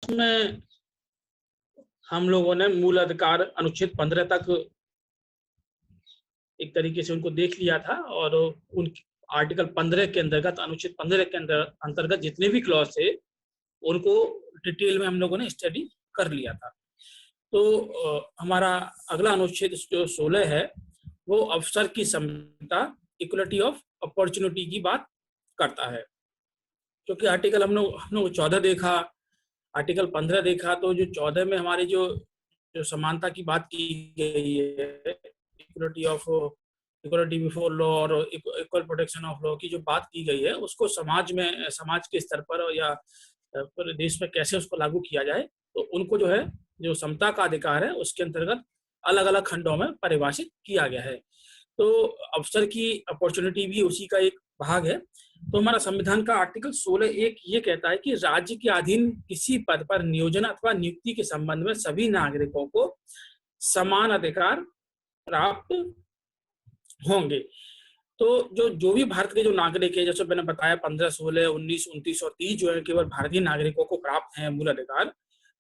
में हम लोगों ने मूल अधिकार अनुच्छेद 15 तक एक तरीके से उनको देख लिया था और उन आर्टिकल 15 के अंतर्गत, अनुच्छेद 15 के अंतर्गत जितने भी क्लॉज थे उनको डिटेल में हम लोगों ने स्टडी कर लिया था। तो हमारा अगला अनुच्छेद जो 16 है वो अवसर की समता, इक्वलिटी ऑफ अपॉर्चुनिटी की बात करता है। क्योंकि आर्टिकल हम लोग 14 देखा, आर्टिकल 15 देखा, तो जो 14 में हमारी जो समानता की बात की गई है, इक्वलिटी बिफोर लॉ और इक्वल प्रोटेक्शन ऑफ लॉ की जो बात की गई है, उसको समाज के स्तर पर या देश में कैसे उसको लागू किया जाए, तो उनको जो है जो समता का अधिकार है उसके अंतर्गत अलग अलग खंडों में परिभाषित किया गया है। तो अवसर की अपॉर्चुनिटी भी उसी का एक भाग है। तो हमारा संविधान का आर्टिकल 16(1) ये कहता है कि राज्य के अधीन किसी पद पर नियोजन अथवा नियुक्ति के संबंध में सभी नागरिकों को समान अधिकार प्राप्त होंगे। तो जो भी भारत के जो नागरिक है, जैसे मैंने बताया 15, 16, 19, 29 और 30 जो है केवल भारतीय नागरिकों को प्राप्त है मूल अधिकार।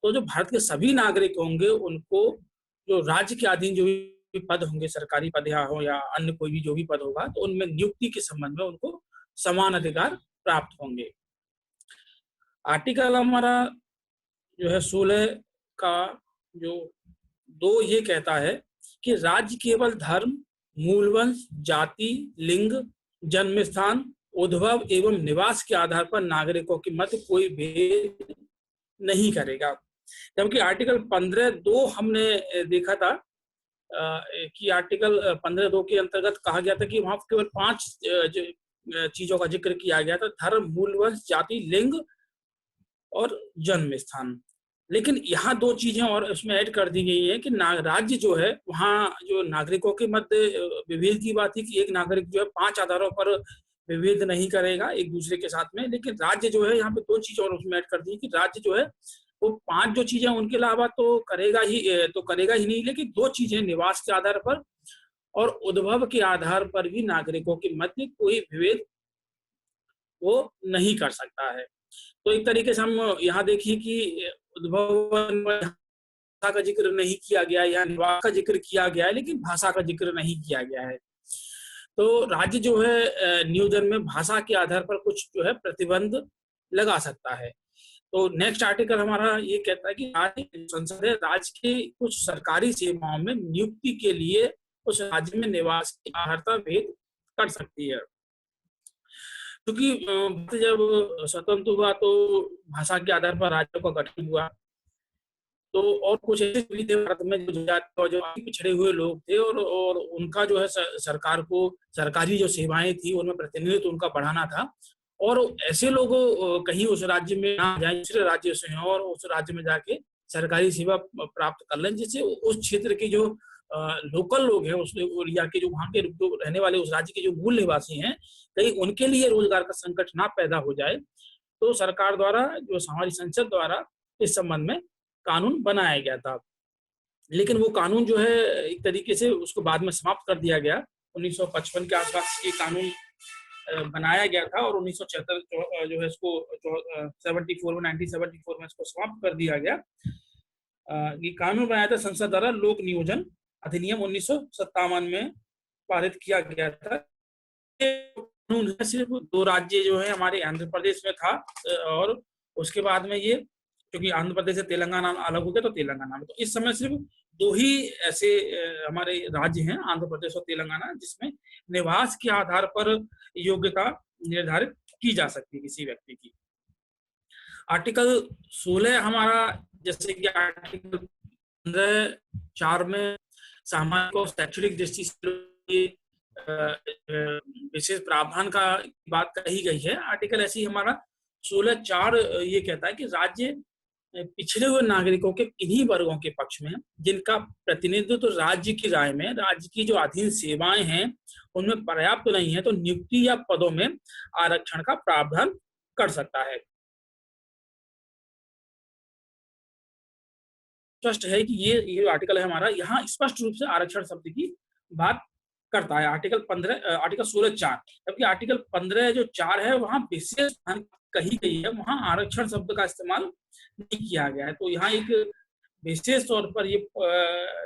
तो जो भारत के सभी नागरिक होंगे उनको जो राज्य के अधीन जो भी पद होंगे, सरकारी पद या अन्य कोई भी जो भी पद होगा, तो उनमें नियुक्ति के संबंध में उनको समान अधिकार प्राप्त होंगे। आर्टिकल हमारा जो है 16 का जो 2 ये कहता है कि राज्य केवल धर्म, मूलवंश, जाति, लिंग, जन्म स्थान, उद्भव एवं निवास के आधार पर नागरिकों के मध्य कोई भेद नहीं करेगा। जबकि आर्टिकल 15(2) हमने देखा था कि आर्टिकल 15(2) के अंतर्गत कहा गया था कि वहां केवल 5 चीजों का जिक्र किया गया था: धर्म, मूलवंश, जाति, लिंग और जन्म स्थान। लेकिन यहाँ 2 चीजें और उसमें ऐड कर दी गई है कि राज्य जो है वहाँ जो नागरिकों के मध्य विभेद की बात थी कि एक नागरिक जो है 5 आधारों पर विभेद नहीं करेगा एक दूसरे के साथ में। लेकिन राज्य जो है यहाँ पे 2 चीजें और उसमें ऐड कर दी कि राज्य जो है वो 5 जो चीजें उनके अलावा तो करेगा ही नहीं, लेकिन 2 चीजें निवास के आधार पर और उद्भव के आधार पर भी नागरिकों के मध्य कोई विभेद वो नहीं कर सकता है। तो एक तरीके से हम यहाँ देखिए कि उद्भव भाषा का जिक्र नहीं किया गया, या निवास का जिक्र किया गया है लेकिन भाषा का जिक्र नहीं किया गया है। तो राज्य जो है नियोजन में भाषा के आधार पर कुछ जो है प्रतिबंध लगा सकता है। तो नेक्स्ट आर्टिकल हमारा ये कहता है कि संसद है राज्य के कुछ सरकारी सेवाओं में नियुक्ति के लिए उस राज्य में निवास की अर्हता भेद कर सकती है। क्योंकि जब स्वतंत्र हुआ तो भाषा के आधार पर राज्यों का गठन हुआ। तो और कुछ ऐसे भी थे भारत में जो पिछड़े हुए लोग थे और उनका जो है सरकार को सरकारी जो सेवाएं थी उनमें प्रतिनिधित्व उनका बढ़ाना था। और ऐसे लोग कहीं उस राज्य में ना जाए, दूसरे राज्य से हैं और उस राज्य में जाके सरकारी सेवा प्राप्त कर लें, जिससे उस क्षेत्र के जो लोकल लोग हैं, उस एरिया के जो वहाँ के जो रहने वाले उस राज्य के जो मूल निवासी हैं, कहीं उनके लिए रोजगार का संकट ना पैदा हो जाए। तो सरकार द्वारा जो हमारी संसद द्वारा इस संबंध में कानून बनाया गया था। लेकिन वो कानून जो है एक तरीके से उसको बाद में समाप्त कर दिया गया। 1955 के आसपास ये कानून बनाया गया था और 1976 जो है इसको 1974 में इसको समाप्त कर दिया गया। ये कानून बनाया था संसद द्वारा, लोक नियोजन अधिनियम 1957 में पारित किया गया था। कानून सिर्फ 2 राज्य जो है हमारे आंध्र प्रदेश में था और उसके बाद में ये क्योंकि आंध्र प्रदेश से तेलंगाना अलग हो गया तो तेलंगाना में, तो इस समय सिर्फ 2 ही ऐसे हमारे राज्य हैं, आंध्र प्रदेश और तेलंगाना, जिसमें निवास के आधार पर योग्यता निर्धारित की जा सकती है किसी व्यक्ति की। आर्टिकल 16 हमारा, जैसे कि आर्टिकल 15(4) में सामाजिक और शैक्षणिक दृष्टि से विशेष प्रावधान का बात कही गई है। आर्टिकल ऐसी हमारा 16(4) ये कहता है कि राज्य पिछड़े हुए नागरिकों के किन्हीं वर्गों के पक्ष में जिनका प्रतिनिधित्व तो राज्य की राय में राज्य की जो अधीन सेवाएं हैं उनमें पर्याप्त नहीं है, तो नियुक्ति या पदों में आरक्षण का प्रावधान कर सकता है। स्पष्ट है कि ये आर्टिकल है हमारा, यहाँ स्पष्ट रूप से आरक्षण शब्द की बात करता है, आर्टिकल 16(4), जबकि आर्टिकल 15 जो 4 है वहां विशेष कही गई है, वहां आरक्षण शब्द का इस्तेमाल नहीं किया गया है। तो यहाँ एक विशेष तौर पर ये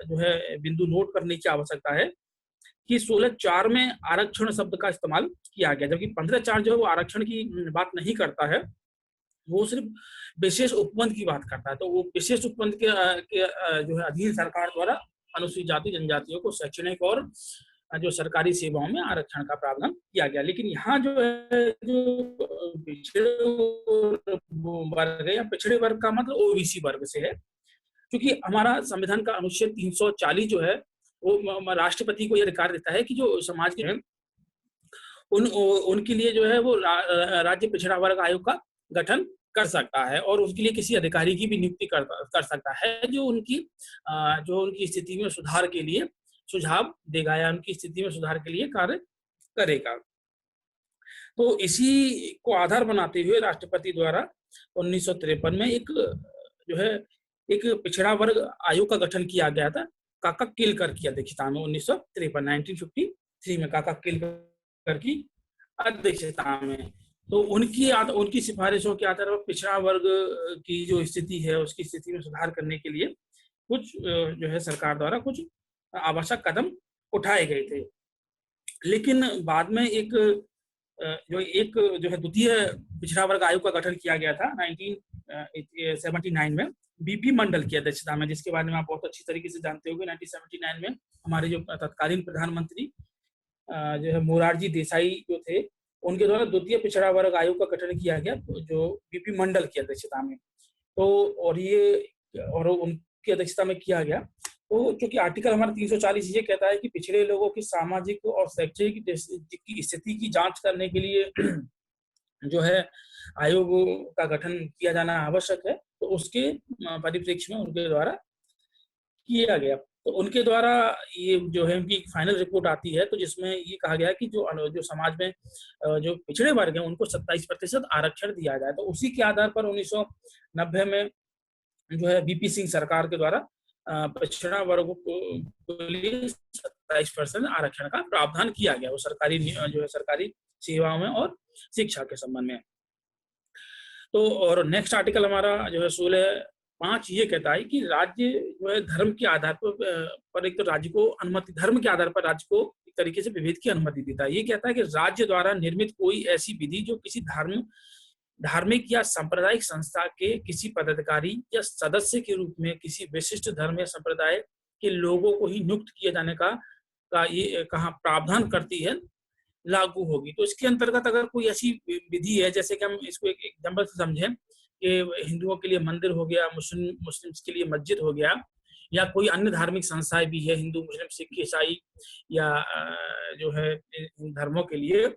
जो है बिंदु नोट करने की आवश्यकता है कि 16(4) में आरक्षण शब्द का इस्तेमाल किया गया, जबकि 15(4) जो है वो आरक्षण की बात नहीं करता है, वो सिर्फ विशेष उपबंध की बात करता है। तो वो विशेष उपबंध के जो है अधीन सरकार द्वारा अनुसूचित जाति जनजातियों को शैक्षणिक और जो सरकारी सेवाओं में आरक्षण का प्रावधान किया गया। लेकिन यहाँ जो है जो पिछड़े वर्ग है या पिछड़े वर्ग का मतलब ओबीसी वर्ग से है, क्योंकि हमारा संविधान का अनुच्छेद 340 जो है वो राष्ट्रपति को यह अधिकार देता है कि जो समाज के हैं उनके लिए जो है वो राज्य पिछड़ा वर्ग आयोग का गठन कर सकता है और उसके लिए किसी अधिकारी की भी नियुक्ति कर सकता है जो उनकी स्थिति में सुधार के लिए सुझाव देगा या उनकी स्थिति में सुधार के लिए कार्य करेगा। तो इसी को आधार बनाते हुए राष्ट्रपति द्वारा 1953 में एक पिछड़ा वर्ग आयोग का गठन किया गया था, काका किलकर की अध्यक्षता में 1953 में काका किलकर की अध्यक्षता में। तो उनकी सिफारिशों के आधार पर पिछड़ा वर्ग की जो स्थिति है उसकी स्थिति में सुधार करने के लिए कुछ जो है सरकार द्वारा कुछ आवश्यक कदम उठाए गए थे। लेकिन बाद में एक जो है द्वितीय पिछड़ा वर्ग आयोग का गठन किया गया था 1979 में बीपी मंडल की अध्यक्षता में, जिसके बारे में आप बहुत अच्छी तरीके से जानते होंगे। 1979 में हमारे जो तत्कालीन प्रधानमंत्री जो है मोरारजी देसाई जो थे, उनके द्वारा द्वितीय पिछड़ा वर्ग आयोग का गठन किया गया जो बीपी मंडल की अध्यक्षता में। तो और उनकी अध्यक्षता में किया गया। तो क्योंकि आर्टिकल हमारा 340 ये कहता है कि पिछड़े लोगों की सामाजिक और शैक्षणिक की स्थिति की जांच करने के लिए जो है आयोग का गठन किया जाना आवश्यक है, तो उसके परिप्रेक्ष्य में उनके द्वारा किया गया। तो उनके द्वारा ये जो है उनकी फाइनल रिपोर्ट आती है, तो जिसमें ये कहा गया कि जो समाज में जो पिछड़े वर्ग हैं उनको 27% आरक्षण दिया जाए। तो उसी के आधार पर 1990 में जो है बीपी सिंह सरकार के द्वारा पिछड़ा वर्गों के लिए 27% आरक्षण का प्रावधान किया गया, वो सरकारी सेवाओं में और शिक्षा के संबंध में। तो और नेक्स्ट आर्टिकल हमारा जो है 16(5) ये कहता है कि राज्य जो है धर्म के आधार पर एक तो राज्य को अनुमति, धर्म के आधार पर राज्य को एक तरीके से विभेद की अनुमति देता है। ये कहता है कि राज्य द्वारा निर्मित कोई ऐसी विधि जो किसी धार्मिक या सांप्रदायिक संस्था के किसी पदाधिकारी या सदस्य के रूप में किसी विशिष्ट धर्म या संप्रदाय के लोगों को ही नियुक्त किए जाने का ये कहाँ प्रावधान करती है, लागू होगी। तो इसके अंतर्गत अगर कोई ऐसी विधि है, जैसे कि हम इसको एक एग्जाम्पल से समझें कि हिंदुओं के लिए मंदिर हो गया, मुस्लिम्स के लिए मस्जिद हो गया, या कोई अन्य धार्मिक संस्थाएं भी है हिंदू मुस्लिम सिख ईसाई या जो है इन धर्मों के लिए,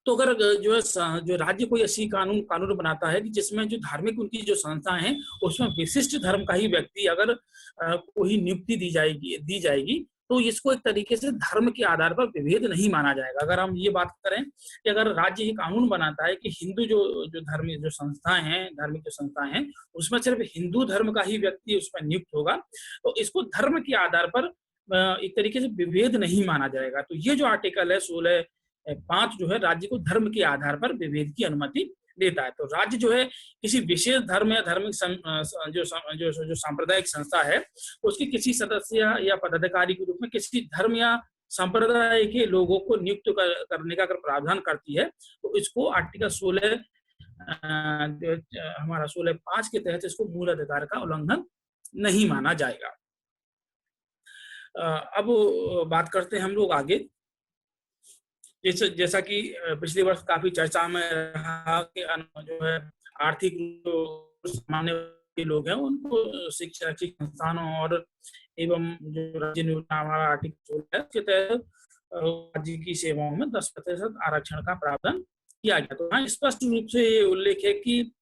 तो अगर जो राज्य कोई ऐसी कानून बनाता है कि जिसमें जो धार्मिक उनकी जो संस्थाएं हैं उसमें विशिष्ट धर्म का ही व्यक्ति अगर कोई नियुक्ति दी जाएगी तो इसको एक तरीके से धर्म के आधार पर विभेद नहीं माना जाएगा। अगर हम ये बात करें कि अगर राज्य ये कानून बनाता है कि हिंदू जो धार्मिक जो संस्थाएं हैं, धार्मिक जो संस्थाएं हैं, उसमें सिर्फ हिंदू धर्म का ही व्यक्ति उसमें नियुक्त होगा, तो इसको धर्म के आधार पर एक तरीके से विभेद नहीं माना जाएगा। तो ये जो आर्टिकल है 16(5) जो है राज्य को धर्म के आधार पर विभेद की अनुमति देता है। तो राज्य जो है किसी विशेष धर्म या धार्मिक जो सांप्रदायिक संस्था है उसके किसी सदस्य या पदाधिकारी के रूप में किसी धर्म या संप्रदाय के लोगों को नियुक्त करने का अगर प्रावधान करती है तो इसको आर्टिकल 16 हमारा 16(5) के तहत इसको मूल अधिकार का उल्लंघन नहीं माना जाएगा। अब बात करते हैं हम लोग आगे, जैसा कि पिछले वर्ष काफी चर्चा में रहा कि जो है आर्थिक सामान्य लोग हैं उनको शैक्षिक संस्थानों और एवं जो राज्य हमारा आर्टिकल है उसके तहत राज्य की सेवाओं में 10% आरक्षण का प्रावधान किया गया। तो हाँ, स्पष्ट रूप से ये उल्लेख है कि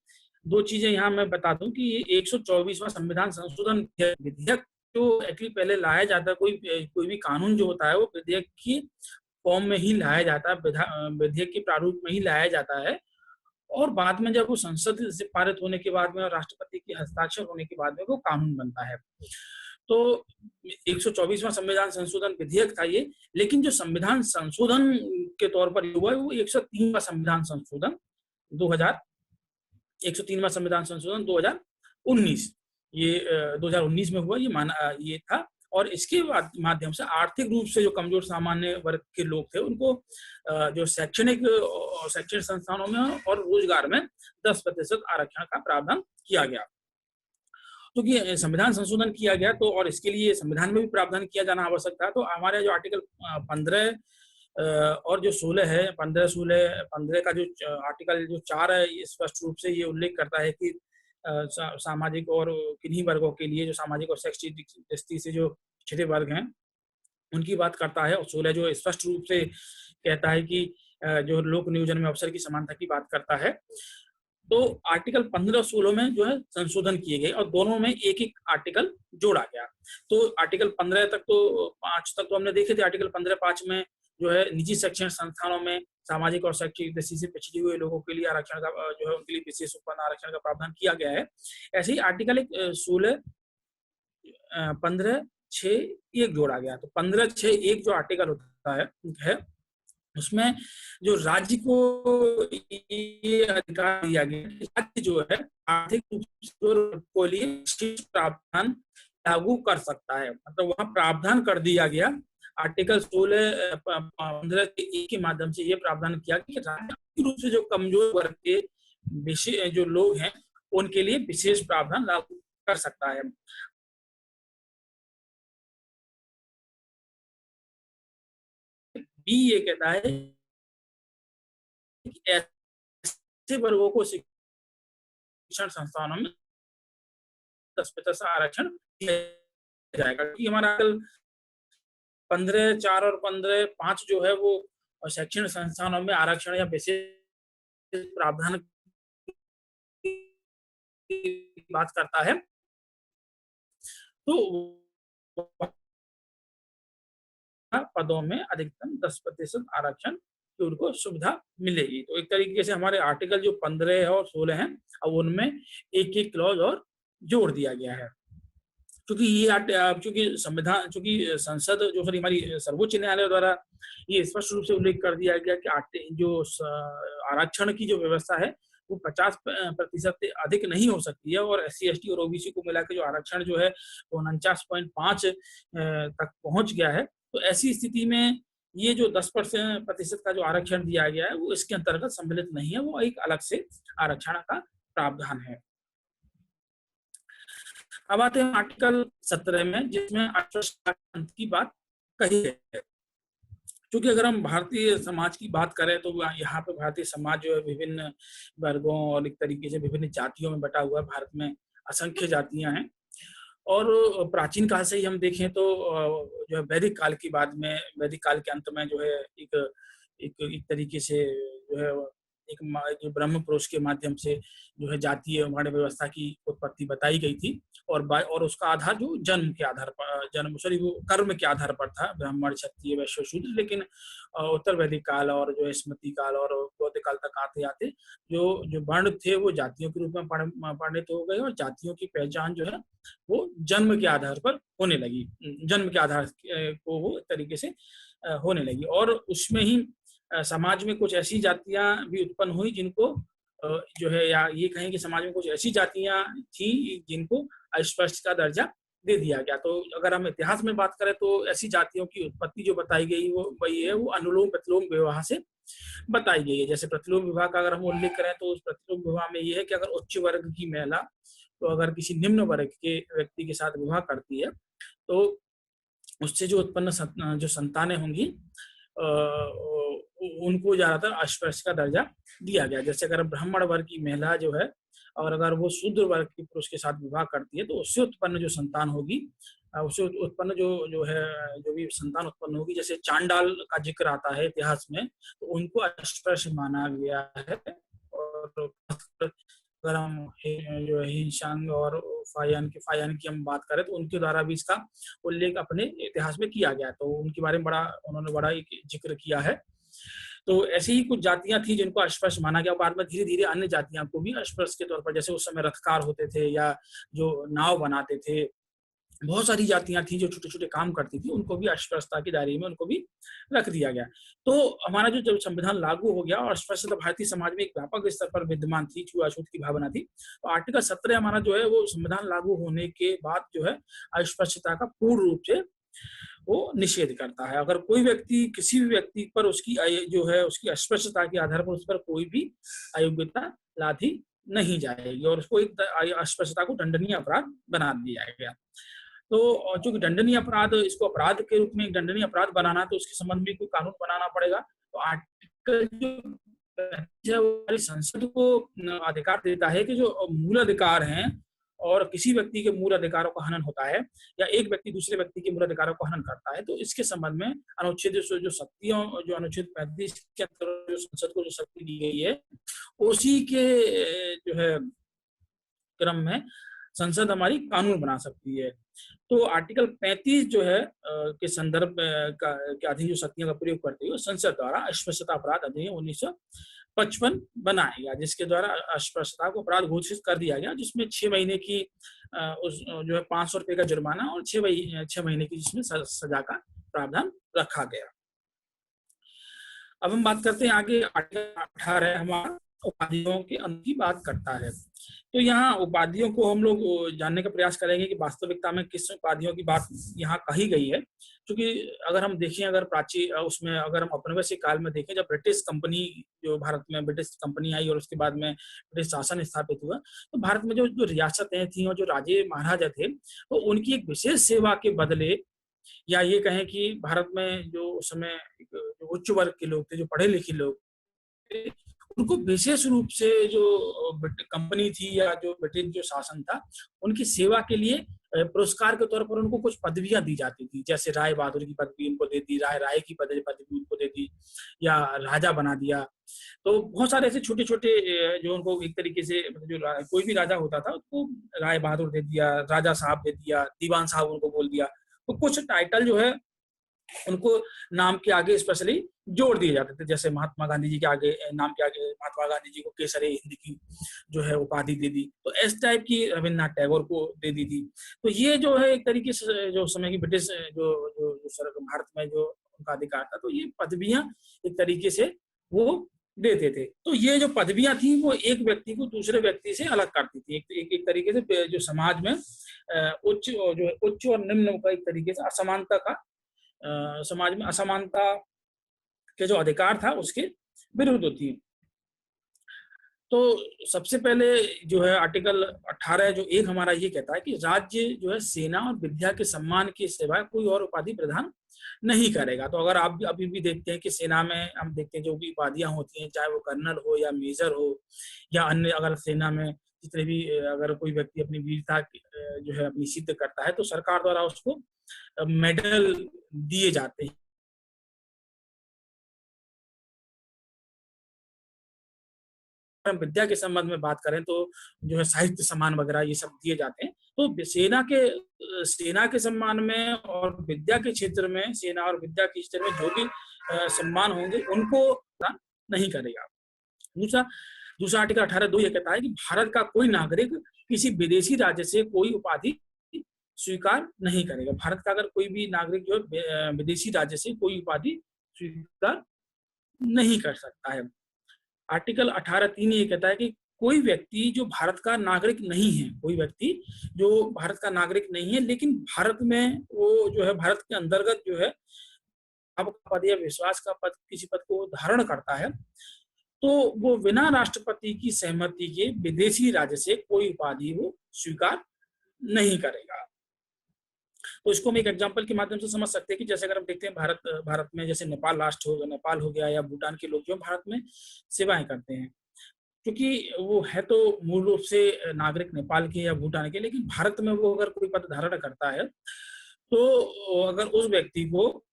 दो चीजें यहाँ मैं बता दूं कि 124वां संविधान संशोधन विधेयक जो एक्चुअली पहले लाया जाता है, कोई भी कानून जो होता है वो विधेयक की फॉर्म में ही लाया जाता है, विधेयक के प्रारूप में ही लाया जाता है, और बाद में जब वो संसद से पारित होने के बाद में और राष्ट्रपति के हस्ताक्षर होने के बाद में वो कानून बनता है। तो 124वां संविधान संशोधन विधेयक था ये, लेकिन जो संविधान संशोधन के तौर पर हुआ है वो 103वां संविधान संशोधन 2000 103वां संविधान संशोधन 2019 ये 2019 में हुआ, ये माना ये था। और इसके माध्यम से आर्थिक रूप से जो कमजोर सामान्य वर्ग के लोग थे उनको जो शैक्षणिक संस्थानों में और रोजगार में 10% आरक्षण का प्रावधान किया गया। क्योंकि संविधान संशोधन किया गया तो और इसके लिए संविधान में भी प्रावधान किया जाना आवश्यक था। तो हमारे जो आर्टिकल 15 और जो 16 है, 15 का जो आर्टिकल जो 4 है, ये स्पष्ट रूप से ये उल्लेख करता है कि सामाजिक और किन्हीं वर्गों के लिए जो सामाजिक और शैक्षिक दृष्टि से जो पिछड़े वर्ग हैं उनकी बात करता है। और 16 जो स्पष्ट रूप से कहता है कि जो लोक नियोजन में अवसर की समानता की बात करता है। तो आर्टिकल 15 और 16 में जो है संशोधन किए गए और दोनों में एक एक आर्टिकल जोड़ा गया। तो आर्टिकल 15 तक तो 5 तक तो हमने देखे थे। आर्टिकल 15(5) में जो है निजी शैक्षणिक संस्थानों में सामाजिक और शैक्षिक दृष्टि से पिछड़े हुए लोगों के लिए आरक्षण का जो है उनके लिए विशेष उत्पन्न आरक्षण का प्रावधान किया गया है। ऐसे ही आर्टिकल 16 15(6)(1) जोड़ा गया। तो 15(6)(1) जो आर्टिकल होता है उसमें जो राज्य को ये अधिकार दिया गया, राज्य जो है आर्थिक रूप से लिए प्रावधान लागू कर सकता है। मतलब वहां प्रावधान कर दिया गया। आर्टिकल 15(1) के माध्यम से ये प्रावधान किया कि राज्य रूप से जो कमजोर वर्ग के विशेष जो लोग हैं उनके लिए विशेष प्रावधान लागू कर सकता है। ये कहता है कि ऐसे वर्गों को शिक्षण संस्थानों में 10% आरक्षण दिया जाएगा। कि हमारा 15(4) और 15(5) जो है वो शैक्षणिक संस्थानों में आरक्षण या विशेष प्रावधान की बात करता है। तो पदों में अधिकतम 10% आरक्षण की उनको सुविधा मिलेगी। तो एक तरीके से हमारे आर्टिकल जो 15 और 16 हैं अब उनमें एक क्लॉज और जोड़ दिया गया है। क्योंकि ये चूंकि संसद जो फिर हमारी सर्वोच्च न्यायालय द्वारा ये स्पष्ट रूप से उल्लेख कर दिया गया कि जो आरक्षण की जो व्यवस्था है वो 50% से अधिक नहीं हो सकती है। और SC ST और OBC को मिलाकर जो आरक्षण जो है वो 49.5 तक पहुंच गया है। तो ऐसी स्थिति में ये जो 10% का जो आरक्षण दिया गया है वो इसके अंतर्गत सम्मिलित नहीं है, वो एक अलग से आरक्षण का प्रावधान है। अब आते हैं आर्टिकल 17 में, जिसमें अंत की बात कही है। क्योंकि अगर हम भारतीय समाज की बात करें तो यहाँ पे भारतीय समाज जो है विभिन्न वर्गों और एक तरीके से विभिन्न जातियों में बटा हुआ है। भारत में असंख्य जातियां हैं और प्राचीन काल से ही हम देखें तो जो है वैदिक काल के अंत में जो है एक तरीके से जो है एक ब्रह्म पुरुष के माध्यम से जो है जातीय वर्ण व्यवस्था की उत्पत्ति बताई गई थी। और उसका आधार जो जन्म वो कर्म के आधार पर था, ब्राह्मण क्षत्रिय वैश्य शूद्र। लेकिन उत्तर वैदिक काल और जो है स्मृति काल और बौद्ध काल तक आते आते जो वर्ण थे वो जातियों के रूप में परिणित हो गए और जातियों की पहचान जो है वो जन्म के आधार पर होने लगी, जन्म के आधार को वो तरीके से होने लगी। और उसमें ही समाज में कुछ ऐसी जातियां भी उत्पन्न हुई जिनको जो है या ये कहें कि समाज में कुछ ऐसी जातियां थी जिनको अस्पृश्य का दर्जा दे दिया गया। तो अगर हम इतिहास में बात करें तो ऐसी जातियों की उत्पत्ति जो बताई गई वो वही है, वो अनुलोम प्रतिलोम विवाह से बताई गई है। जैसे प्रतिलोम विवाह का अगर हम उल्लेख करें तो उस प्रतिलोम विवाह में ये है कि अगर उच्च वर्ग की महिला तो अगर किसी निम्न वर्ग के व्यक्ति के साथ विवाह करती है तो उससे जो उत्पन्न जो संतानें होंगी उनको ज्यादातर अस्पृश्य का दर्जा दिया गया। जैसे अगर ब्राह्मण वर्ग की महिला जो है और अगर वो शूद्र वर्ग के पुरुष के साथ विवाह करती है तो उससे उत्पन्न जो संतान होगी, उससे उत्पन्न जो भी संतान उत्पन्न होगी, जैसे चांडाल का जिक्र आता है इतिहास में, तो उनको अस्पृश्य माना गया है। और अगर हम जो हिंसांग और फायान की हम बात करें तो उनके द्वारा भी इसका उल्लेख अपने इतिहास में किया गया, तो उनके बारे में उन्होंने बड़ा जिक्र किया है। तो ऐसी ही कुछ जातियां थी जिनको अस्पृश्य माना गया। बाद में धीरे धीरे अन्य जातियां को भी अस्पृश्य के तौर पर, जैसे उस समय रथकार होते थे या जो नाव बनाते थे बहुत सारी जातियां थी जो छोटे छोटे काम करती थी, उनको भी अस्पृश्यता की दायरे में उनको भी रख दिया गया। तो हमारा जो जब संविधान लागू हो गया और अस्पृश्यता भारतीय समाज में एक व्यापक स्तर पर विद्यमान थी, छुआछूत की भावना थी, तो आर्टिकल 17 हमारा जो है वो संविधान लागू होने के बाद जो है अस्पृश्यता का पूर्ण रूप से वो निषेध करता है। अगर कोई व्यक्ति, किसी भी व्यक्ति पर उसकी जो है उसकी अस्पृश्यता के आधार पर उस पर कोई भी अयोग्यता लादी नहीं जाएगी और उसको एक अस्पृश्यता को दंडनीय अपराध बना दिया गया। तो चूंकि दंडनीय अपराध, इसको अपराध के रूप में एक दंडनीय अपराध बनाना, तो उसके संबंध में कोई कानून बनाना पड़ेगा। तो आर्टिकल जो हमारी संसद को अधिकार देता है कि जो मूल अधिकार हैं और किसी व्यक्ति के मूल अधिकारों का हनन होता है या एक व्यक्ति दूसरे व्यक्ति के मूल अधिकारों का हनन करता है, तो इसके संबंध में अनुच्छेद जो शक्तियों, जो अनुच्छेद 35 के अंतर्गत जो संसद को जो शक्ति दी गई है, उसी के जो है क्रम में संसद हमारी कानून बना सकती है। तो आर्टिकल 35 जो है के संदर्भ के अधीन जो शक्तियों का प्रयोग करते हुए संसद द्वारा अस्पृश्यता अपराध अधिनियम 1955 बनाया गया, जिसके द्वारा अस्पृश्यता को अपराध घोषित कर दिया गया, जिसमें 6 महीने की उस जो है 500 रुपए का जुर्माना और 6 महीने की जिसमें सजा का प्रावधान रखा गया। अब हम बात करते हैं आगे, आर्टिकल 18 हमारा उपाधियों के अंत की बात करता है। तो यहाँ उपाधियों को हम लोग जानने का प्रयास करेंगे कि वास्तविकता में किस उपाधियों की बात यहाँ कही गई है। क्योंकि अगर हम देखें, अगर प्राचीन उसमें अगर हम औपनिवेशिक काल में देखें, जब ब्रिटिश कंपनी जो भारत में ब्रिटिश कंपनी आई और उसके बाद में ब्रिटिश शासन स्थापित हुआ, तो भारत में जो जो रियासतें थी और जो राजे महाराजा थे, तो उनकी एक विशेष सेवा के बदले, या ये कहें कि भारत में जो उस समय जो उच्च वर्ग के लोग थे, जो पढ़े लिखे लोग थे, उनको विशेष रूप से जो कंपनी थी या जो ब्रिटिश जो शासन था, उनकी सेवा के लिए पुरस्कार के तौर पर उनको कुछ पदवियां दी जाती थी। जैसे राय बहादुर की पदवी उनको दे दी, राय की पदवी उनको दे दी, या राजा बना दिया। तो बहुत सारे ऐसे छोटे छोटे जो उनको एक तरीके से, जो कोई भी राजा होता था उसको राय बहादुर दे दिया, राजा साहब दे दिया, दीवान साहब उनको बोल दिया। तो कुछ टाइटल जो है उनको नाम के आगे स्पेशली जोड़ दिए जाते थे। जैसे महात्मा गांधी जी के आगे, नाम के आगे महात्मा गांधी जी को केसरी हिंद की जो है उपाधि दे दी। तो इस टाइप की रविन्द्रनाथ टैगोर को दे दी थी। तो ये जो है एक तरीके से जो समय की ब्रिटिश जो जो, जो भारत में जो उनका अधिकार था, तो ये पदवियां एक तरीके से वो देते थे। तो ये जो पदवियां थी वो एक व्यक्ति को दूसरे व्यक्ति से अलग करती थी। एक तरीके से जो समाज में उच्च और निम्न का एक तरीके से असमानता का, समाज में असमानता के जो अधिकार था उसके विरुद्ध होती है। तो सबसे पहले जो है आर्टिकल 18 जो एक हमारा ये कहता है कि राज्य जो है सेना और विद्या के सम्मान के सिवाय कोई और उपाधि प्रदान नहीं करेगा। तो अगर आप भी अभी भी देखते हैं कि सेना में हम देखते हैं जो भी उपाधियां होती हैं, चाहे वो कर्नल हो या मेजर हो या अन्य, अगर सेना में जितने भी अगर कोई व्यक्ति अपनी वीरता जो है अपनी सिद्ध करता है, तो सरकार द्वारा उसको मेडल दिए जाते हैं। विद्या के संबंध में बात करें तो जो है साहित्य सम्मान वगैरह ये सब दिए जाते हैं। तो सेना के सम्मान में और विद्या के क्षेत्र में, सेना और विद्या के क्षेत्र में जो भी सम्मान होंगे उनको नहीं करेगा। दूसरा आर्टिकल 18(2) ये कहता है कि भारत का कोई नागरिक किसी विदेशी राज्य से कोई उपाधि स्वीकार नहीं करेगा। भारत का अगर कोई भी नागरिक जो है विदेशी राज्य से कोई उपाधि स्वीकार नहीं कर सकता है। आर्टिकल 18(3) ये कहता है कि कोई व्यक्ति जो भारत का नागरिक नहीं है, कोई व्यक्ति जो भारत का नागरिक नहीं है लेकिन भारत में वो जो है भारत के अंतर्गत जो है पद या विश्वास का पद, किसी पद को धारण करता है, तो वो बिना राष्ट्रपति की सहमति के विदेशी राज्य से कोई उपाधि वो स्वीकार नहीं करेगा। तो इसको हम एक एग्जांपल के माध्यम से समझ सकते हैं कि जैसे अगर हम देखते हैं भारत में जैसे नेपाल हो गया या भूटान के लोग जो भारत में सेवाएं करते हैं, क्योंकि वो है तो मूल रूप से नागरिक नेपाल के या भूटान के, लेकिन भारत में वो अगर कोई पद धारण करता है, तो अगर उस व्यक्ति को,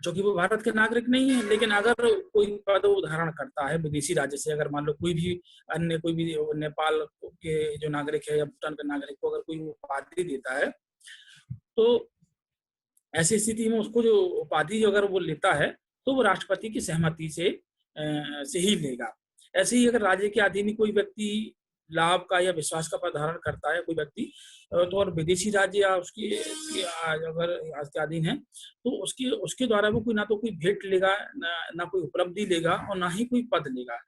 जो कि वो भारत के नागरिक नहीं है, लेकिन अगर कोई पद धारण करता है विदेशी राज्य से, अगर मान लो कोई भी नेपाल के जो नागरिक है या भूटान के नागरिक को अगर कोई उपाधि देता है, तो ऐसी स्थिति में उसको जो उपाधि अगर वो लेता है तो वो राष्ट्रपति की सहमति से ही लेगा। ऐसे ही अगर राज्य के अधीन कोई व्यक्ति लाभ का या विश्वास का पद धारण करता है कोई व्यक्ति, तो और विदेशी राज्य या अगर के अधीन है, तो उसके उसके द्वारा वो कोई ना तो कोई भेंट लेगा, ना कोई उपलब्धि लेगा और ना ही कोई पद लेगा।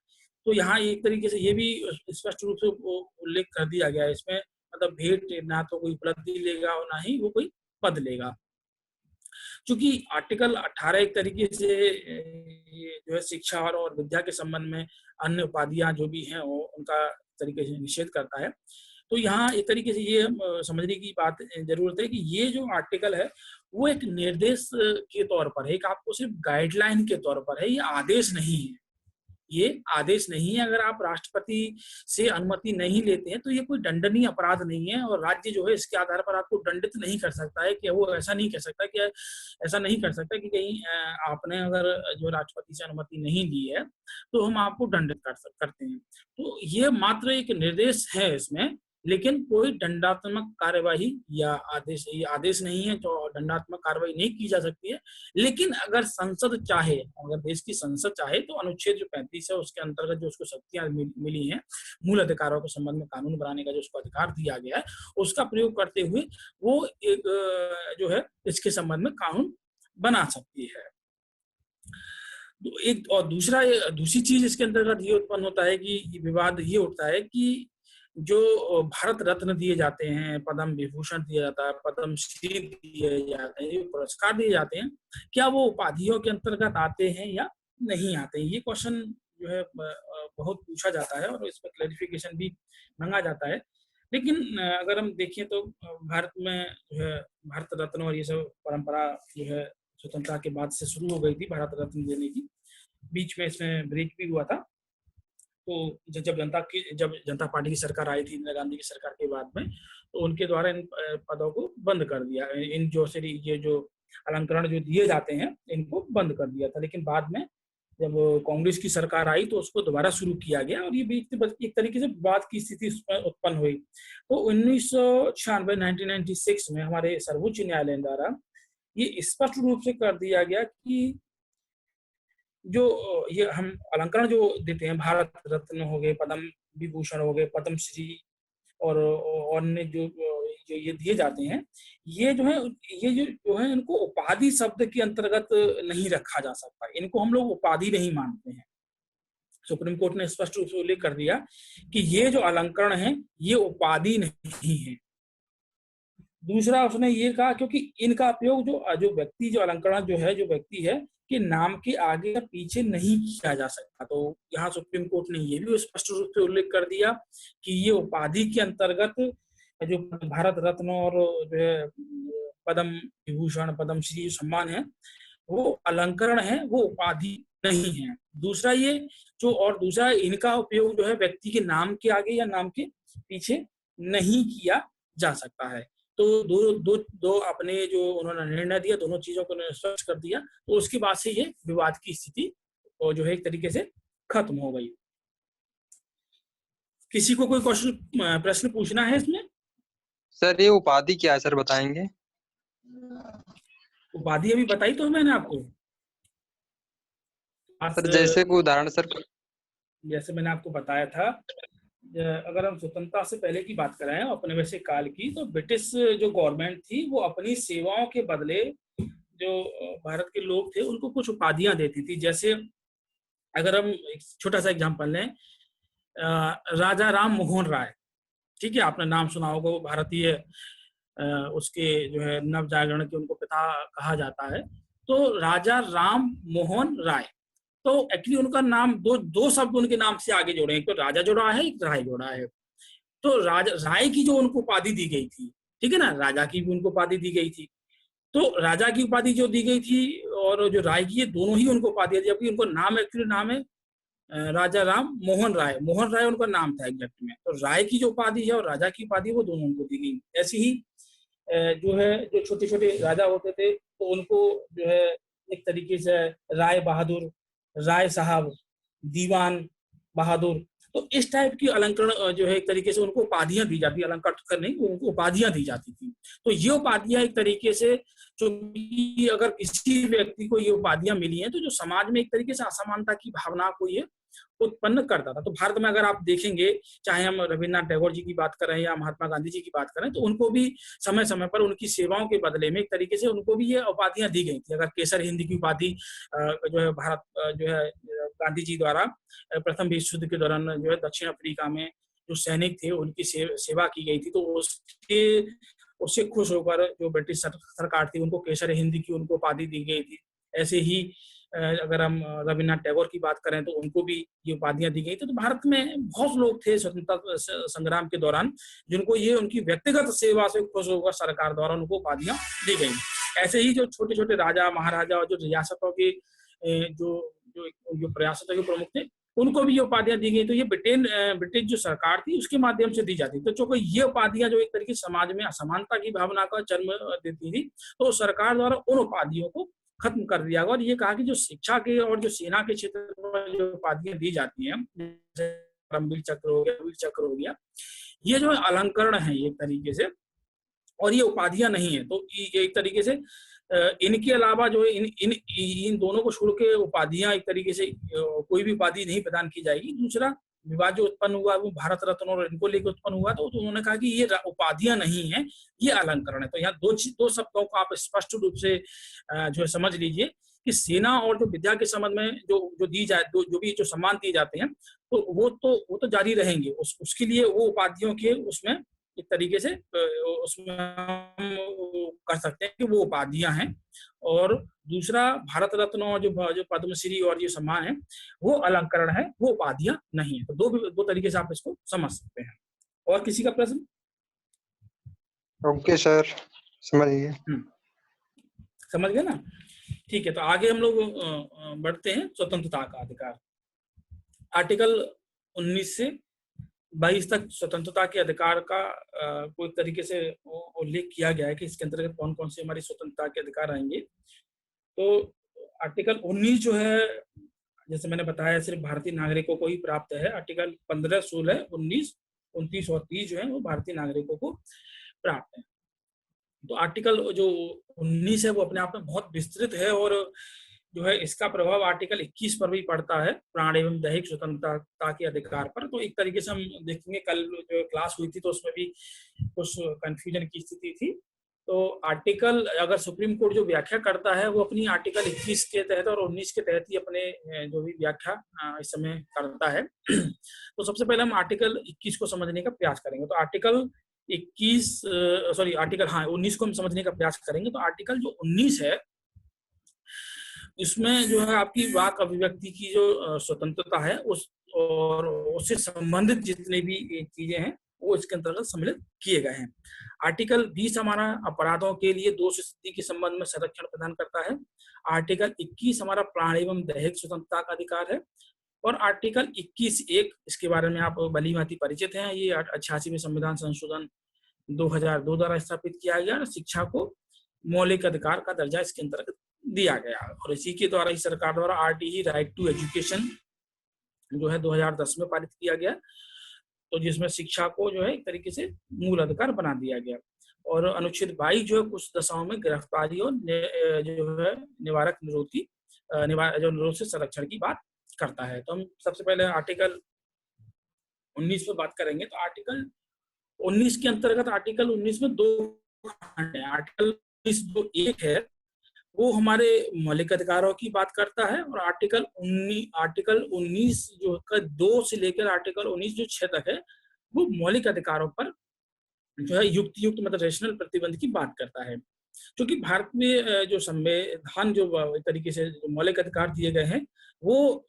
तो यहाँ एक तरीके से ये भी स्पष्ट रूप से उल्लेख कर दिया गया है इसमें, मतलब भेंट ना तो कोई उपलब्धि लेगा और ना ही वो कोई पद लेगा। चूंकि आर्टिकल 18 एक तरीके से ये जो है शिक्षा और विद्या के संबंध में अन्य उपाधियां जो भी हैं वो उनका तरीके से निषेध करता है। तो यहाँ एक तरीके से ये समझने की बात जरूरत है कि ये जो आर्टिकल है वो एक निर्देश के तौर पर है, एक आपको सिर्फ गाइडलाइन के तौर पर है, ये आदेश नहीं है। ये आदेश नहीं है। अगर आप राष्ट्रपति से अनुमति नहीं लेते हैं तो ये कोई दंडनीय अपराध नहीं है, और राज्य जो है इसके आधार पर आपको दंडित नहीं कर सकता है, कि वो ऐसा नहीं कह सकता कि ऐसा नहीं कर सकता कि कहीं आपने अगर जो राष्ट्रपति से अनुमति नहीं ली है तो हम आपको दंडित करते हैं। तो ये मात्र एक निर्देश है इसमें, लेकिन कोई दंडात्मक कार्यवाही या ये आदेश नहीं है, तो दंडात्मक कार्रवाई नहीं की जा सकती है। लेकिन अगर संसद चाहे, अगर देश की संसद चाहे, तो अनुच्छेद जो 35 है उसके अंतर्गत जो उसको शक्तियां मिली हैं, मूल अधिकारों के संबंध में कानून बनाने का जो उसको अधिकार दिया गया है, उसका प्रयोग करते हुए वो एक जो है इसके संबंध में कानून बना सकती है। एक और दूसरी चीज इसके अंतर्गत ये उत्पन्न होता है कि विवाद ये उठता है कि जो भारत रत्न दिए जाते हैं, पद्म विभूषण दिया जाता है, पद्म श्री दिए जाते हैं, पुरस्कार दिए जाते हैं, क्या वो उपाधियों के अंतर्गत आते हैं या नहीं आते हैं? ये क्वेश्चन जो है बहुत पूछा जाता है और इसमें क्लैरिफिकेशन भी मांगा जाता है। लेकिन अगर हम देखें तो भारत में जो है भारत रत्न और ये सब परंपरा जो है स्वतंत्रता के बाद से शुरू हो गई थी, भारत रत्न देने की। बीच में इसमें ब्रेक भी हुआ था। तो जब जनता पार्टी की सरकार आई थी, इंदिरा गांधी की सरकार के बाद में, तो उनके द्वारा इन पदों को बंद कर दिया, इन ये जो अलंकरण जो दिए जाते हैं इनको बंद कर दिया था। लेकिन बाद में जब कांग्रेस की सरकार आई तो उसको दोबारा शुरू किया गया और ये एक तरीके से विवाद की स्थिति उत्पन्न हुई। तो 1996 में हमारे सर्वोच्च न्यायालय द्वारा ये स्पष्ट रूप से कर दिया गया कि जो ये हम अलंकरण जो देते हैं, भारत रत्न हो गए, पद्म विभूषण हो गए, पद्म श्री और अन्य जो ये दिए जाते हैं, ये जो है इनको उपाधि शब्द के अंतर्गत नहीं रखा जा सकता, इनको हम लोग उपाधि नहीं मानते हैं। सुप्रीम कोर्ट ने स्पष्ट रूप से उल्लेख कर दिया कि ये जो अलंकरण है ये उपाधि नहीं है। दूसरा उसने ये कहा क्योंकि इनका उपयोग जो व्यक्ति जो अलंकरण जो व्यक्ति है कि नाम के आगे या पीछे नहीं किया जा सकता। तो यहाँ सुप्रीम कोर्ट ने ये भी स्पष्ट रूप से उल्लेख कर दिया कि ये उपाधि के अंतर्गत जो भारत रत्न और जो है पद्म विभूषण, पद्म श्री सम्मान है वो अलंकरण है, वो उपाधि नहीं है। दूसरा इनका उपयोग जो है व्यक्ति के नाम के आगे या नाम के पीछे नहीं किया जा सकता है। तो दो अपने जो उन्होंने निर्णय दिया, दोनों चीजों को स्पष्ट कर दिया, तो उसके बाद से ये विवाद की स्थिति जो है एक तरीके से खत्म हो गई। किसी को कोई प्रश्न पूछना है इसमें? सर ये उपाधि क्या है सर, बताएंगे? उपाधि अभी बताई तो मैंने आपको सर, जैसे कोई उदाहरण सर। जैसे मैंने आपको बताया था, अगर हम स्वतंत्रता से पहले की बात करें अपने वैसे काल की, तो ब्रिटिश जो गवर्नमेंट थी वो अपनी सेवाओं के बदले जो भारत के लोग थे उनको कुछ उपाधियां देती थी। जैसे अगर हम एक छोटा सा एग्जांपल लें, राजा राम मोहन राय, ठीक है, आपने नाम सुना होगा, भारतीय उसके जो है नव जागरण के उनको पिता कहा जाता है। तो राजा राम मोहन राय, तो एक्चुअली उनका नाम दो शब्द उनके नाम से आगे जोड़े, एक तो राजा जोड़ा है, एक राय जोड़ा है। तो राय की जो उनको उपाधि दी गई थी, ठीक है ना, राजा की भी उनको उपाधि दी गई थी। तो राजा की उपाधि जो दी गई थी और जो राय की, दोनों ही उनको उपाधि, जबकि उनको नाम एक्चुअली नाम है राजा राम मोहन राय। मोहन राय उनका नाम था एग्जैक्ट में। तो राय की जो उपाधि है और राजा की उपाधि वो दोनों उनको दी गई। ऐसी ही जो है जो छोटे छोटे राजा होते थे तो उनको जो है एक तरीके से राय बहादुर, राय साहब, दीवान बहादुर, तो इस टाइप की अलंकरण जो है एक तरीके से उनको उपाधियां दी जाती, अलंकार कर नहीं, उनको उपाधियां दी जाती थी। तो ये उपाधियां एक तरीके से, जो अगर किसी व्यक्ति को ये उपाधियां मिली हैं तो जो समाज में एक तरीके से असमानता की भावना को ये उत्पन्न करता था। तो भारत में अगर आप देखेंगे, चाहे हम रविन्द्रनाथ टैगोर जी की बात करें या महात्मा गांधी जी की बात करें, तो उनको भी समय समय पर उनकी सेवाओं के बदले में एक तरीके से उनको भी ये उपाधियां दी गई थी। अगर केसर हिंद की उपाधि जो है भारत जो है गांधी जी द्वारा प्रथम विश्व युद्ध के दौरान जो है दक्षिण अफ्रीका में जो सैनिक थे उनकी सेवा की गई थी, तो उससे खुश होकर जो ब्रिटिश सरकार थी उनको केसर हिंद की उनको उपाधि दी गई थी। ऐसे ही अगर हम रविन्द्रनाथ टैगोर की बात करें तो उनको भी ये उपाधियां दी गई थी। तो भारत में बहुत लोग थे स्वतंत्रता संग्राम के दौरान जिनको ये उनकी व्यक्तिगत सेवा से खुश होकर सरकार द्वारा उनको उपाधियां दी गई। ऐसे ही जो छोटे छोटे राजा महाराजा और जो रियासतों के जो जो जो रियासतों के प्रमुख थे उनको भी ये उपाधियां दी गई। तो ये ब्रिटिश जो सरकार थी उसके माध्यम से दी जाती। तो चूंकि ये उपाधियां जो एक तरीके से समाज में असमानता की भावना का जन्म देती थी, तो सरकार द्वारा उन उपाधियों को खत्म कर दिया गया। और ये कहा कि जो शिक्षा के और जो सेना के क्षेत्र में जो उपाधियां दी जाती हैं, जैसे परमवीर चक्र हो गया, वीर चक्र हो गया, ये जो अलंकरण है एक तरीके से, और ये उपाधियां नहीं है। तो एक तरीके से इनके अलावा जो है इन दोनों को छोड़ के उपाधियां एक तरीके से कोई भी उपाधि नहीं प्रदान की जाएगी। दूसरा विवाद जो उत्पन्न हुआ वो भारत रत्न और इनको लेकर उत्पन्न हुआ, तो उन्होंने कहा कि ये उपाधियां नहीं है, ये अलंकरण है। तो यहाँ दो शब्दों को आप स्पष्ट रूप से जो है समझ लीजिए कि सेना और जो विद्या के संबंध में जो दी जाए, जो भी जो सम्मान दिए जाते हैं, तो वो तो जारी रहेंगे। उसके लिए वो उपाधियों के उसमें एक तरीके से उसमें हम कर सकते हैं कि वो उपाधियां हैं। और दूसरा भारत रत्न और जो पद्मश्री और ये सम्मान है वो अलंकरण है, वो उपाधियां नहीं है। तो दो तरीके से आप इसको समझ सकते हैं। और किसी का प्रश्न? ओके सर, समझ गए। समझ गए ना? ठीक है, तो आगे हम लोग बढ़ते हैं। स्वतंत्रता का अधिकार, आर्टिकल 19 से 22 तक स्वतंत्रता के अधिकार का कोई तरीके से उल्लेख किया गया है कि इसके अंतर्गत कौन कौन से हमारी स्वतंत्रता के अधिकार आएंगे। तो आर्टिकल 19 जो है, जैसे मैंने बताया, सिर्फ भारतीय नागरिकों को ही प्राप्त है। आर्टिकल 15, 16, 19, 29 और 30 जो है वो भारतीय नागरिकों को प्राप्त है। तो आर्टिकल जो 19 है वो अपने आप में बहुत विस्तृत है, और जो है इसका प्रभाव आर्टिकल 21 पर भी पड़ता है, प्राण एवं दैहिक स्वतंत्रता के अधिकार पर। तो एक तरीके से हम देखेंगे, कल जो क्लास हुई थी तो उसमें भी कुछ कंफ्यूजन की स्थिति थी। तो आर्टिकल, अगर सुप्रीम कोर्ट जो व्याख्या करता है वो अपनी आर्टिकल 21 के तहत और 19 के तहत ही अपने जो भी व्याख्या इस समय करता है। तो सबसे पहले हम आर्टिकल 21 को समझने का प्रयास करेंगे। तो आर्टिकल 19 को हम समझने का प्रयास करेंगे। तो आर्टिकल जो 19 है इसमें जो है आपकी वाक अभिव्यक्ति की जो स्वतंत्रता है और उससे संबंधित जितने भी चीजें हैं वो इसके अंतर्गत सम्मिलित किए गए हैं। आर्टिकल 20 हमारा अपराधों के लिए दोष स्थिति के संबंध में संरक्षण प्रदान करता है। आर्टिकल 21 हमारा प्राण एवं दैहिक स्वतंत्रता का अधिकार है। और आर्टिकल 21(1) इसके बारे में आप भली भांति परिचित हैं। ये 88वें संविधान संशोधन 2002 द्वारा स्थापित किया गया। शिक्षा को मौलिक अधिकार का दर्जा इसके अंतर्गत दिया गया, और इसी के द्वारा ही सरकार द्वारा RTE, राइट टू एजुकेशन, जो है 2010 में पारित किया गया। तो जिसमें शिक्षा को जो है एक तरीके से मूल अधिकार बना दिया गया। और अनुच्छेद 22 जो है कुछ दशाओं में गिरफ्तारी और जो है निवारक जो निरोध से संरक्षण की बात करता है। तो हम सबसे पहले आर्टिकल 19 पे बात करेंगे। तो आर्टिकल 19 के अंतर्गत आर्टिकल 19 में 2 खंड है। आर्टिकल 19 जो 1 है वो हमारे मौलिक अधिकारों की बात करता है, और आर्टिकल 19 जो 2 से लेकर आर्टिकल 19 जो 6 तक है वो मौलिक अधिकारों पर जो है युक्त मतलब रेशनल प्रतिबंध की बात करता है। क्योंकि भारत में जो संविधान जो एक तरीके से जो मौलिक अधिकार दिए गए हैं वो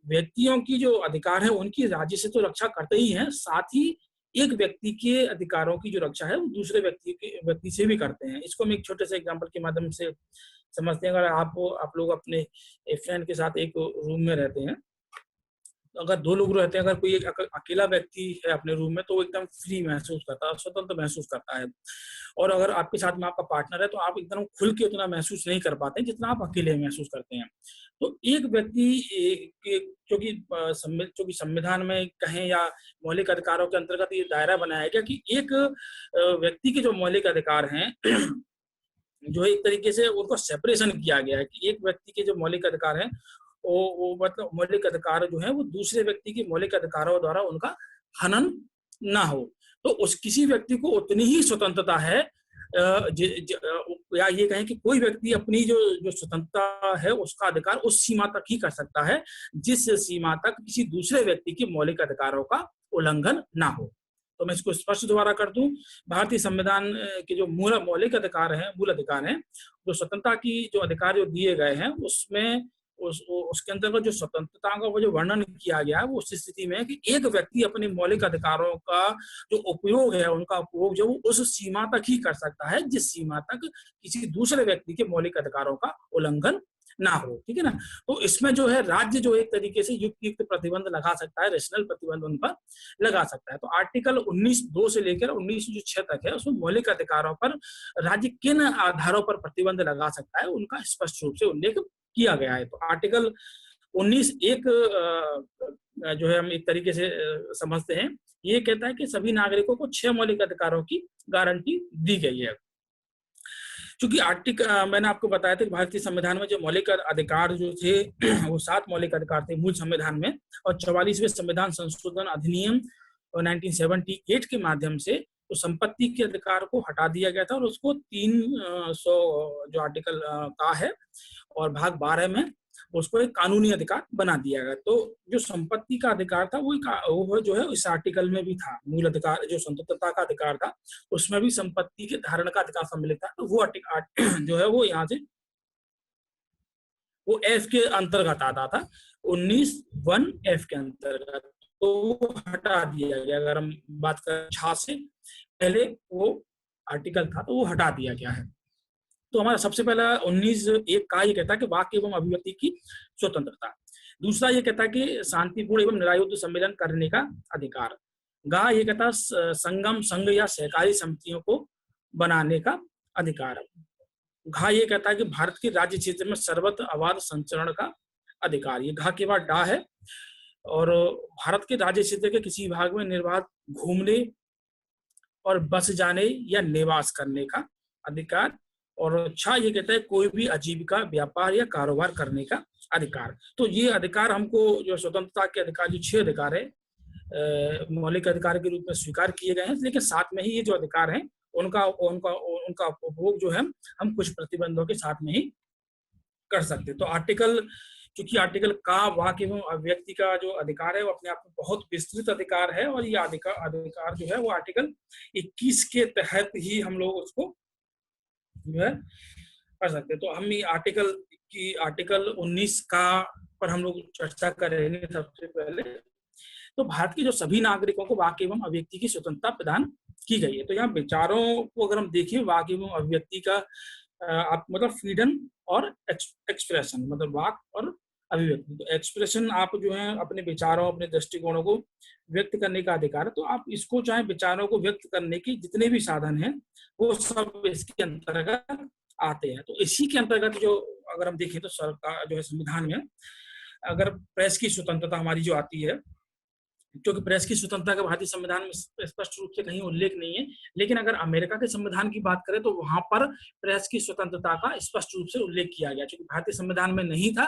व्यक्तियों की जो अधिकार है उनकी राज्य से तो रक्षा करते ही हैं, साथ ही एक व्यक्ति के अधिकारों की जो रक्षा है वो दूसरे व्यक्ति से भी करते हैं। इसको हम एक छोटे से एग्जांपल के माध्यम से समझते हैं। अगर आप लोग अपने फ्रेंड के साथ एक रूम में रहते हैं, तो अगर 2 लोग रहते हैं, अगर कोई एक अकेला व्यक्ति है अपने रूम में तो वो एकदम फ्री महसूस करता है, स्वतंत्र महसूस करता है। और अगर आपके साथ में आपका पार्टनर है तो आप एकदम खुल के उतना महसूस नहीं कर पाते जितना आप अकेले महसूस करते हैं। तो एक व्यक्ति क्योंकि संविधान में कहें या मौलिक अधिकारों के अंतर्गत ये दायरा बनाया गया कि एक व्यक्ति के जो मौलिक अधिकार हैं जो एक तरीके से उनको सेपरेशन किया गया है कि एक व्यक्ति के जो मौलिक अधिकार हैं वो मतलब मौलिक अधिकार जो है वो दूसरे व्यक्ति के मौलिक अधिकारों द्वारा उनका हनन ना हो। तो उस किसी व्यक्ति को उतनी ही स्वतंत्रता है, या ये कहें कि कोई व्यक्ति अपनी जो जो स्वतंत्रता है उसका अधिकार उस सीमा तक ही कर सकता है जिस सीमा तक किसी दूसरे व्यक्ति के मौलिक अधिकारों का उल्लंघन ना हो। तो मैं इसको स्पष्ट दोबारा कर दूं, भारतीय संविधान के जो मूल मौलिक अधिकार हैं, मूल अधिकार हैं, जो स्वतंत्रता की जो अधिकार जो दिए गए हैं उसमें उसके अंतर्गत जो स्वतंत्रता का वो जो वर्णन किया गया है वो उस स्थिति में है कि एक व्यक्ति अपने मौलिक अधिकारों का जो उपयोग है, उनका उपयोग जो उस सीमा तक ही कर सकता है जिस सीमा तक किसी दूसरे व्यक्ति के मौलिक अधिकारों का उल्लंघन ना हो। ठीक है ना? तो इसमें जो है राज्य जो एक तरीके से युक्त प्रतिबंध लगा सकता है, रेशनल प्रतिबंध उन पर लगा सकता है। तो आर्टिकल 19(2) से लेकर 19(6) तक है, उसमें मौलिक अधिकारों पर राज्य किन आधारों पर प्रतिबंध लगा सकता है उनका स्पष्ट रूप से उल्लेख किया गया है। तो आर्टिकल 19(1) जो है हम एक तरीके से समझते हैं, ये कहता है कि सभी नागरिकों को 6 मौलिक अधिकारों की गारंटी दी गई है। क्योंकि मैंने आपको बताया था कि भारतीय संविधान में जो मौलिक अधिकार जो थे वो 7 मौलिक अधिकार थे मूल संविधान में, और 44वें संविधान संशोधन अधिनियम 1978 के माध्यम से तो संपत्ति के अधिकार को हटा दिया गया था और उसको 300 जो आर्टिकल का है और भाग 12 में उसको एक कानूनी अधिकार बना दिया गया। तो जो संपत्ति का अधिकार था वो जो है इस आर्टिकल में भी था। मूल अधिकार जो स्वतंत्रता का अधिकार था उसमें भी संपत्ति के धारण का अधिकार सम्मिलित था। तो वो जो है वो यहाँ से वो एफ के अंतर्गत आता था, 19(1)(f) के अंतर्गत, तो वो हटा दिया गया। अगर हम बात करें 6 से पहले वो आर्टिकल था तो वो हटा दिया गया है। तो हमारा सबसे पहला 19(1) का ये कहता है कि वाक्य एवं अभिव्यक्ति की स्वतंत्रता। दूसरा ये कहता है कि शांतिपूर्ण एवं निरायुध सम्मेलन करने का अधिकार। गा ये कहता है संगम, संघ या सहकारी समितियों को बनाने का अधिकार। घा ये कहता है कि भारत के राज्य क्षेत्र में सर्वत्र अबाध संचरण का अधिकार। ये घा के बाद डा है, और भारत के राज्य क्षेत्र के किसी भाग में निर्बाध घूमने और बस जाने या निवास करने का अधिकार। और छा ये कहता है कोई भी आजीविका, व्यापार या कारोबार करने का अधिकार। तो ये अधिकार हमको जो स्वतंत्रता के अधिकार, जो 6 अधिकार है मौलिक अधिकार के रूप में स्वीकार किए गए हैं, लेकिन साथ में ही ये जो अधिकार हैं उनका उनका उनका उपभोग जो है हम कुछ प्रतिबंधों के साथ में ही कर सकते। तो आर्टिकल, क्योंकि आर्टिकल का वाक्य एवं अभिव्यक्ति का जो अधिकार है वो अपने आप में बहुत विस्तृत अधिकार है, और ये अधिकार जो है वो आर्टिकल 21 के तहत ही हम लोग उसको जो है कर सकते। तो हम ये आर्टिकल 19 का पर हम लोग चर्चा करेंगे। सबसे पहले तो भारत के जो सभी नागरिकों को वाक्य एवं अभिव्यक्ति की स्वतंत्रता प्रदान की गई है। तो यहाँ विचारों को अगर हम देखें, वाक्य एवं अभिव्यक्ति का आप मतलब फ्रीडम और एक्सप्रेशन, मतलब वाक और अभिव्यक्ति। तो एक्सप्रेशन आप जो है अपने विचारों, अपने दृष्टिकोणों को व्यक्त करने का अधिकार है। तो आप इसको चाहे विचारों को व्यक्त करने के जितने भी साधन हैं वो सब इसके अंतर्गत आते हैं। तो इसी के अंतर्गत जो अगर हम देखें तो सरकार जो है संविधान में अगर प्रेस की स्वतंत्रता हमारी जो आती है, क्योंकि प्रेस की स्वतंत्रता का भारतीय संविधान में स्पष्ट रूप से कहीं उल्लेख नहीं है, लेकिन अगर अमेरिका के संविधान की बात करें तो वहां पर प्रेस की स्वतंत्रता का स्पष्ट रूप से उल्लेख किया गया। क्योंकि भारतीय संविधान में नहीं था,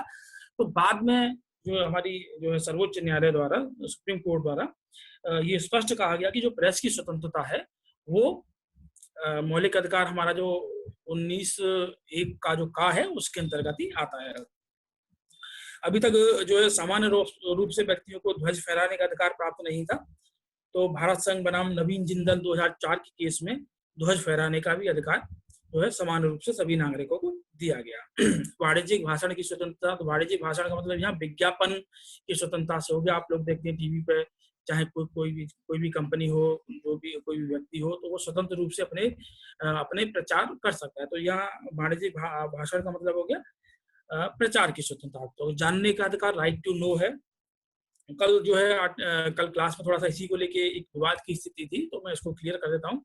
तो बाद में जो हमारी जो है सर्वोच्च न्यायालय द्वारा, सुप्रीम कोर्ट द्वारा ये स्पष्ट कहा गया कि जो प्रेस की स्वतंत्रता है वो मौलिक अधिकार हमारा जो 19(1) का जो का है उसके अंतर्गत ही आता है। अभी तक जो है सामान्य रूप से व्यक्तियों को ध्वज फहराने का अधिकार प्राप्त नहीं था। तो भारत संघ बनाम नवीन जिंदल 2004 के केस में ध्वज फहराने का भी अधिकार जो है समान रूप से सभी नागरिकों को दिया गया। वाणिज्यिक भाषण की स्वतंत्रता। तो वाणिज्यिक भाषण का मतलब यहाँ विज्ञापन की स्वतंत्रता से हो गया। आप लोग देखते हैं टीवी पे, चाहे कोई भी कंपनी हो, जो भी कोई भी व्यक्ति हो, तो वो स्वतंत्र रूप से अपने प्रचार कर सकता है। तो यहाँ वाणिज्यिक भाषण का मतलब हो गया प्रचार की स्वतंत्रता। तो जानने का अधिकार, राइट टू नो है। कल जो है कल क्लास में थोड़ा सा इसी को लेके एक विवाद की स्थिति थी, तो मैं इसको क्लियर कर देता हूँ।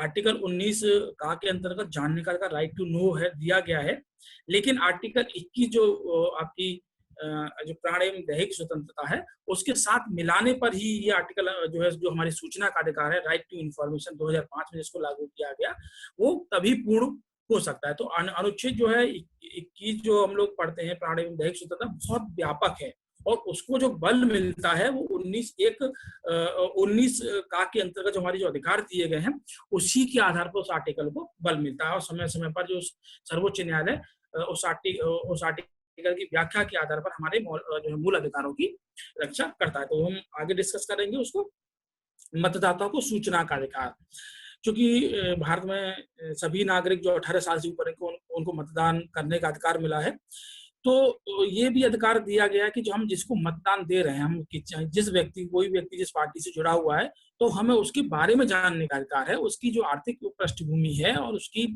आर्टिकल 19 का के अंतर्गत जानने का अधिकार, राइट टू नो है, दिया गया है। लेकिन आर्टिकल 21 जो आपकी जो प्राण एवं दैहिक स्वतंत्रता है उसके साथ मिलाने पर ही ये आर्टिकल जो है, जो हमारी सूचना का अधिकार है, राइट टू इंफॉर्मेशन 2005 में जिसको लागू किया गया, वो तभी पूर्ण हो सकता है। तो अनुच्छेद जो है 21 जो हम लोग पढ़ते हैं प्राण एवं दैहिक स्वतंत्रता, बहुत व्यापक है और उसको जो बल मिलता है वो 19 का के अंतर्गत जो हमारे जो अधिकार दिए गए हैं उसी के आधार पर उस आर्टिकल को बल मिलता है। और समय समय पर जो सर्वोच्च न्यायालय उस आर्टिकल की व्याख्या के आधार पर हमारे जो है मूल अधिकारों की रक्षा करता है। तो हम आगे डिस्कस करेंगे उसको। मतदाताओं को सूचना का अधिकार, क्योंकि भारत में सभी नागरिक जो 18 साल से ऊपर हैं उनको मतदान करने का अधिकार मिला है। तो ये भी अधिकार दिया गया कि जो हम जिसको मतदान दे रहे हैं, हम जिस व्यक्ति कोई व्यक्ति जिस पार्टी से जुड़ा हुआ है तो हमें उसके बारे में जानने का अधिकार है, उसकी जो आर्थिक पृष्ठभूमि है और उसकी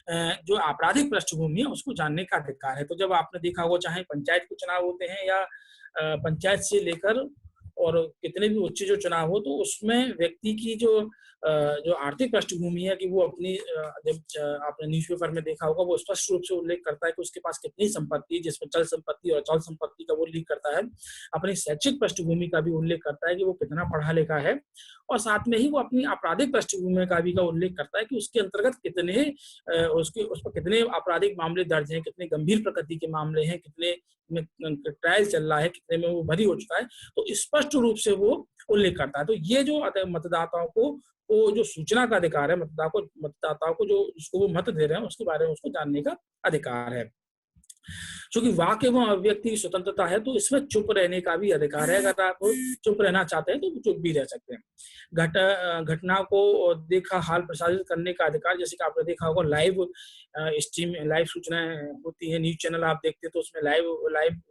जो आपराधिक पृष्ठभूमि है उसको जानने का अधिकार है। तो जब आपने देखा होगा चाहे पंचायत के चुनाव होते हैं या पंचायत से लेकर और कितने भी उच्च जो चुनाव हो, तो उसमें व्यक्ति की जो आर्थिक पृष्ठभूमि है कि वो अपनी जब आपने न्यूज़पेपर में देखा होगा वो स्पष्ट रूप से उल्लेख करता है कि उसके पास कितनी संपत्ति है, जिसमें चल संपत्ति और अचल संपत्ति का वो उल्लेख करता है। अपनी शैक्षिक पृष्ठभूमि का भी उल्लेख करता है कि वो कितना पढ़ा लिखा है और साथ में ही वो अपनी आपराधिक पृष्ठभूमि का भी उल्लेख करता है कि उसके अंतर्गत कितने उस पर कितने आपराधिक मामले दर्ज हैं, कितने गंभीर प्रकृति के मामले हैं, कितने में ट्रायल चल रहा है, कितने में वो भरी हो चुका है। तो स्पष्ट रूप से वो उल्लेख करता है। तो ये जो मतदाताओं को वो जो सूचना का अधिकार है, मतदाताओं को जो जिसको वो मत दे रहे हैं उसके बारे में उसको जानने का अधिकार है। क्योंकि वाक एवं अभिव्यक्ति की स्वतंत्रता है तो इसमें चुप रहने का भी अधिकार है। अगर आप चुप रहना चाहते हैं तो चुप भी रह सकते हैं। घटना को देखा हाल प्रसारित करने का अधिकार, जैसे कि आपने देखा होगा लाइव स्ट्रीम, लाइव सूचनाएं होती है, न्यूज चैनल आप देखते हैं तो उसमें लाइव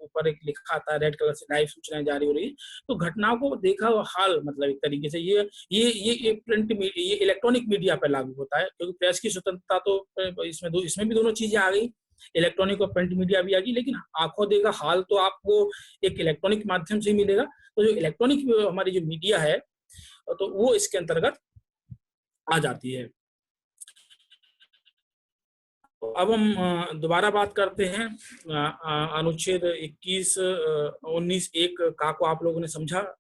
ऊपर एक लिखा आता है रेड कलर से, लाइव सूचनाएं जारी हो रही है। तो घटनाओं को देखा हाल मतलब एक तरीके से ये प्रिंट मीडिया, ये इलेक्ट्रॉनिक मीडिया पर लागू होता है, क्योंकि प्रेस की स्वतंत्रता तो इसमें भी दोनों चीजें आ गई, इलेक्ट्रॉनिक और प्रिंट मीडिया भी आ गई। लेकिन आंखों देखा हाल तो आपको एक इलेक्ट्रॉनिक माध्यम से ही मिलेगा। तो जो इलेक्ट्रॉनिक हमारी जो मीडिया है तो वो इसके अंतर्गत आ जाती है। अब हम दोबारा बात करते हैं अनुच्छेद 21 19(1) का को आप लोगों ने समझा। अब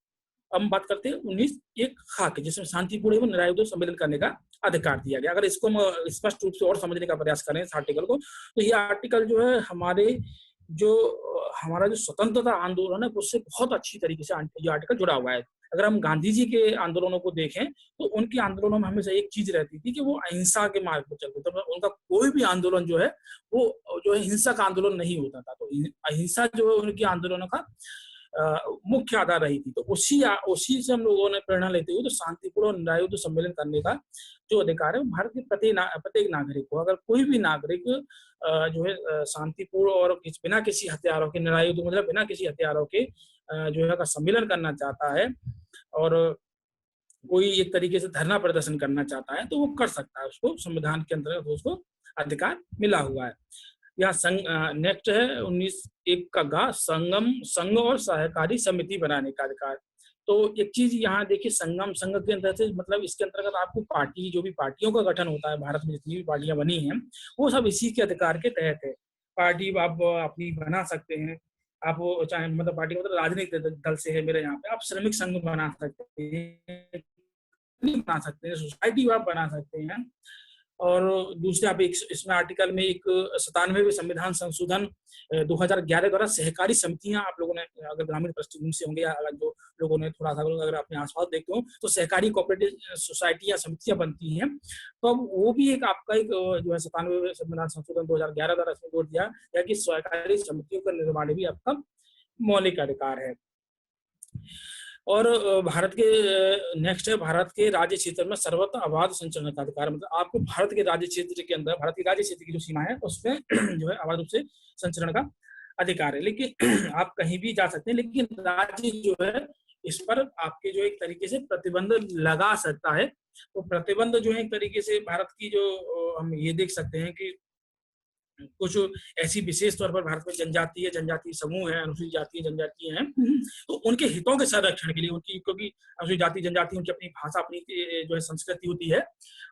हम बात करते हैं 19(1) खा के, जिसमें शांतिपूर्ण एवं न्यायोचित सम्मेलन करने का अधिकार दिया गया। अगर इसको हम स्पष्ट रूप से और समझने का प्रयास करें इस आर्टिकल को, तो ये आर्टिकल जो है हमारा जो स्वतंत्रता आंदोलन है उससे बहुत अच्छी तरीके से ये आर्टिकल जुड़ा हुआ है। अगर हम गांधी जी के आंदोलनों को देखें तो उनके आंदोलनों में हमेशा एक चीज रहती थी कि वो अहिंसा के मार्ग पर चलते थे। तो उनका कोई भी आंदोलन जो है वो जो है हिंसक आंदोलन नहीं होता था। तो अहिंसा जो है उनके आंदोलनों का मुख्य आधार रही थी। तो उसी से हम लोगों ने प्रेरणा लेते हुए तो शांतिपूर्ण और न्यायोचित सम्मेलन करने का जो अधिकार है भारत के प्रत्येक नागरिक को, अगर कोई भी नागरिक जो है शांतिपूर्ण और बिना किसी हथियारों के, न्यायोचित मतलब बिना किसी हथियारों के जो है का सम्मेलन करना चाहता है और कोई एक तरीके से धरना प्रदर्शन करना चाहता है तो वो कर सकता है, उसको संविधान के अंतर्गत उसको अधिकार मिला हुआ है। यहाँ नेक्स्ट है 19(1) का गा संघ और सहकारी समिति बनाने का अधिकार। तो एक चीज यहाँ देखिए, संघ के अंतर्गत मतलब इसके अंतर्गत आपको पार्टी, जो भी पार्टियों का गठन होता है भारत में जितनी भी पार्टियां बनी हैं वो सब इसी के अधिकार के तहत है। पार्टी आप अपनी बना सकते हैं, आप चाहे मतलब पार्टी मतलब राजनीतिक दल से है मेरे यहाँ पे, आप श्रमिक संघ बना सकते हैं, बना सकते हैं, सोसाइटी आप बना सकते हैं। और दूसरे आप इसमें आर्टिकल में एक 97वें संविधान संशोधन 2011 द्वारा सहकारी समितियां, आप लोगों ने अगर ग्रामीण पृष्ठभूमि से होंगे या अगर जो लोगों ने थोड़ा सा अगर अपने आसपास देखते हो तो सहकारी कोऑपरेटिव सोसाइटियां समितियां बनती हैं। तो अब वो भी एक आपका एक जो है 97वें संविधान संशोधन 2011 द्वारा इसमें जोड़ दिया गया कि सहकारी समितियों का निर्माण भी आपका मौलिक अधिकार है। और भारत के नेक्स्ट है भारत के राज्य क्षेत्र में सर्वत्र अबाध संचरण का अधिकार। मतलब आपको भारत के राज्य क्षेत्र के अंदर, भारत के राज्य क्षेत्र की जो सीमा है उसमें जो है अबाध रूप से संचरण का अधिकार है। लेकिन आप कहीं भी जा सकते हैं, लेकिन राज्य जो है इस पर आपके जो एक तरीके से प्रतिबंध लगा सकता है। तो प्रतिबंध जो है एक तरीके से भारत की जो हम ये देख सकते हैं कि कुछ ऐसी विशेष तौर पर भारत में जनजातीय समूह है, अनुसूचित जाति जनजाति हैं, तो उनके हितों के संरक्षण के लिए उनकी, क्योंकि अनुसूचित जाति जनजाति उनकी अपनी भाषा, अपनी जो है संस्कृति होती है।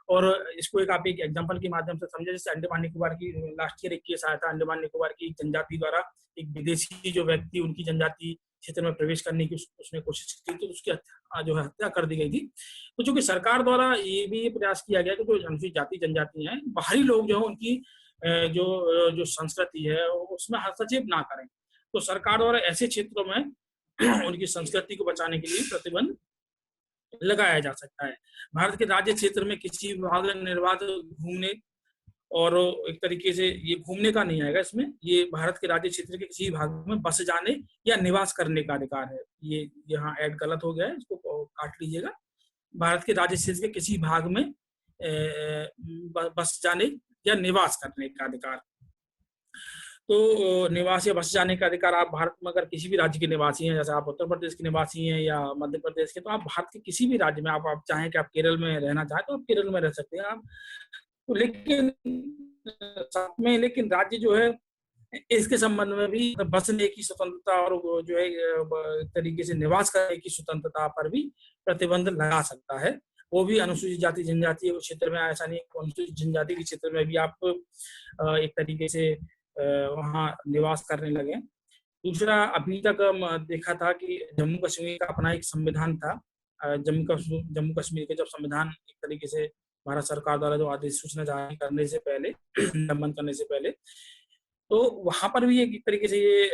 और इसको एक आप एक एग्जांपल के माध्यम से समझे, जैसे अंडमान निकोबार की लास्ट ईयर एक केस आया था, अंडमान निकोबार की जनजाति द्वारा एक विदेशी जो व्यक्ति उनकी जनजाति क्षेत्र में प्रवेश करने की उसने कोशिश की थी, तो उसकी जो है हत्या कर दी गई थी। तो चूंकि सरकार द्वारा ये भी प्रयास किया गया कि जो अनुसूचित जाति जनजाति हैं, बाहरी लोग जो है उनकी जो संस्कृति है उसमें हस्तक्षेप ना करें, तो सरकार द्वारा ऐसे क्षेत्रों में उनकी संस्कृति को बचाने के लिए प्रतिबंध लगाया जा सकता है। भारत के राज्य क्षेत्र में किसी विभाग ने निर्बाध घूमने, और एक तरीके से ये घूमने का नहीं आएगा इसमें, ये भारत के राज्य क्षेत्र के किसी भाग में बस जाने या निवास करने का अधिकार है। ये यहाँ ऐड गलत हो गया है, इसको काट लीजिएगा। भारत के राज्य क्षेत्र के किसी भाग में बस जाने या निवास करने का अधिकार। तो निवास या बस जाने का अधिकार, आप भारत में अगर किसी भी राज्य के निवासी हैं, जैसे आप उत्तर प्रदेश के निवासी हैं या मध्य प्रदेश के, तो आप भारत के किसी भी राज्य में आप चाहें कि आप केरल में रहना चाहें तो आप केरल में रह सकते हैं आप। तो लेकिन साथ में लेकिन राज्य जो है इसके संबंध में भी बसने की स्वतंत्रता और जो है एक तरीके से निवास करने की स्वतंत्रता पर भी प्रतिबंध लगा सकता है। वो भी अनुसूचित जाति जनजाति क्षेत्र में, ऐसा नहीं अनुसूचित जनजाति के क्षेत्र में भी आप एक तरीके से वहाँ निवास करने लगे। दूसरा, अभी तक देखा था कि जम्मू कश्मीर का अपना एक संविधान था। जम्मू कश्मीर के जब संविधान एक तरीके से भारत सरकार द्वारा जो अधिसूचना जारी करने से पहले निलंबन करने से पहले, तो वहां पर भी एक तरीके से ये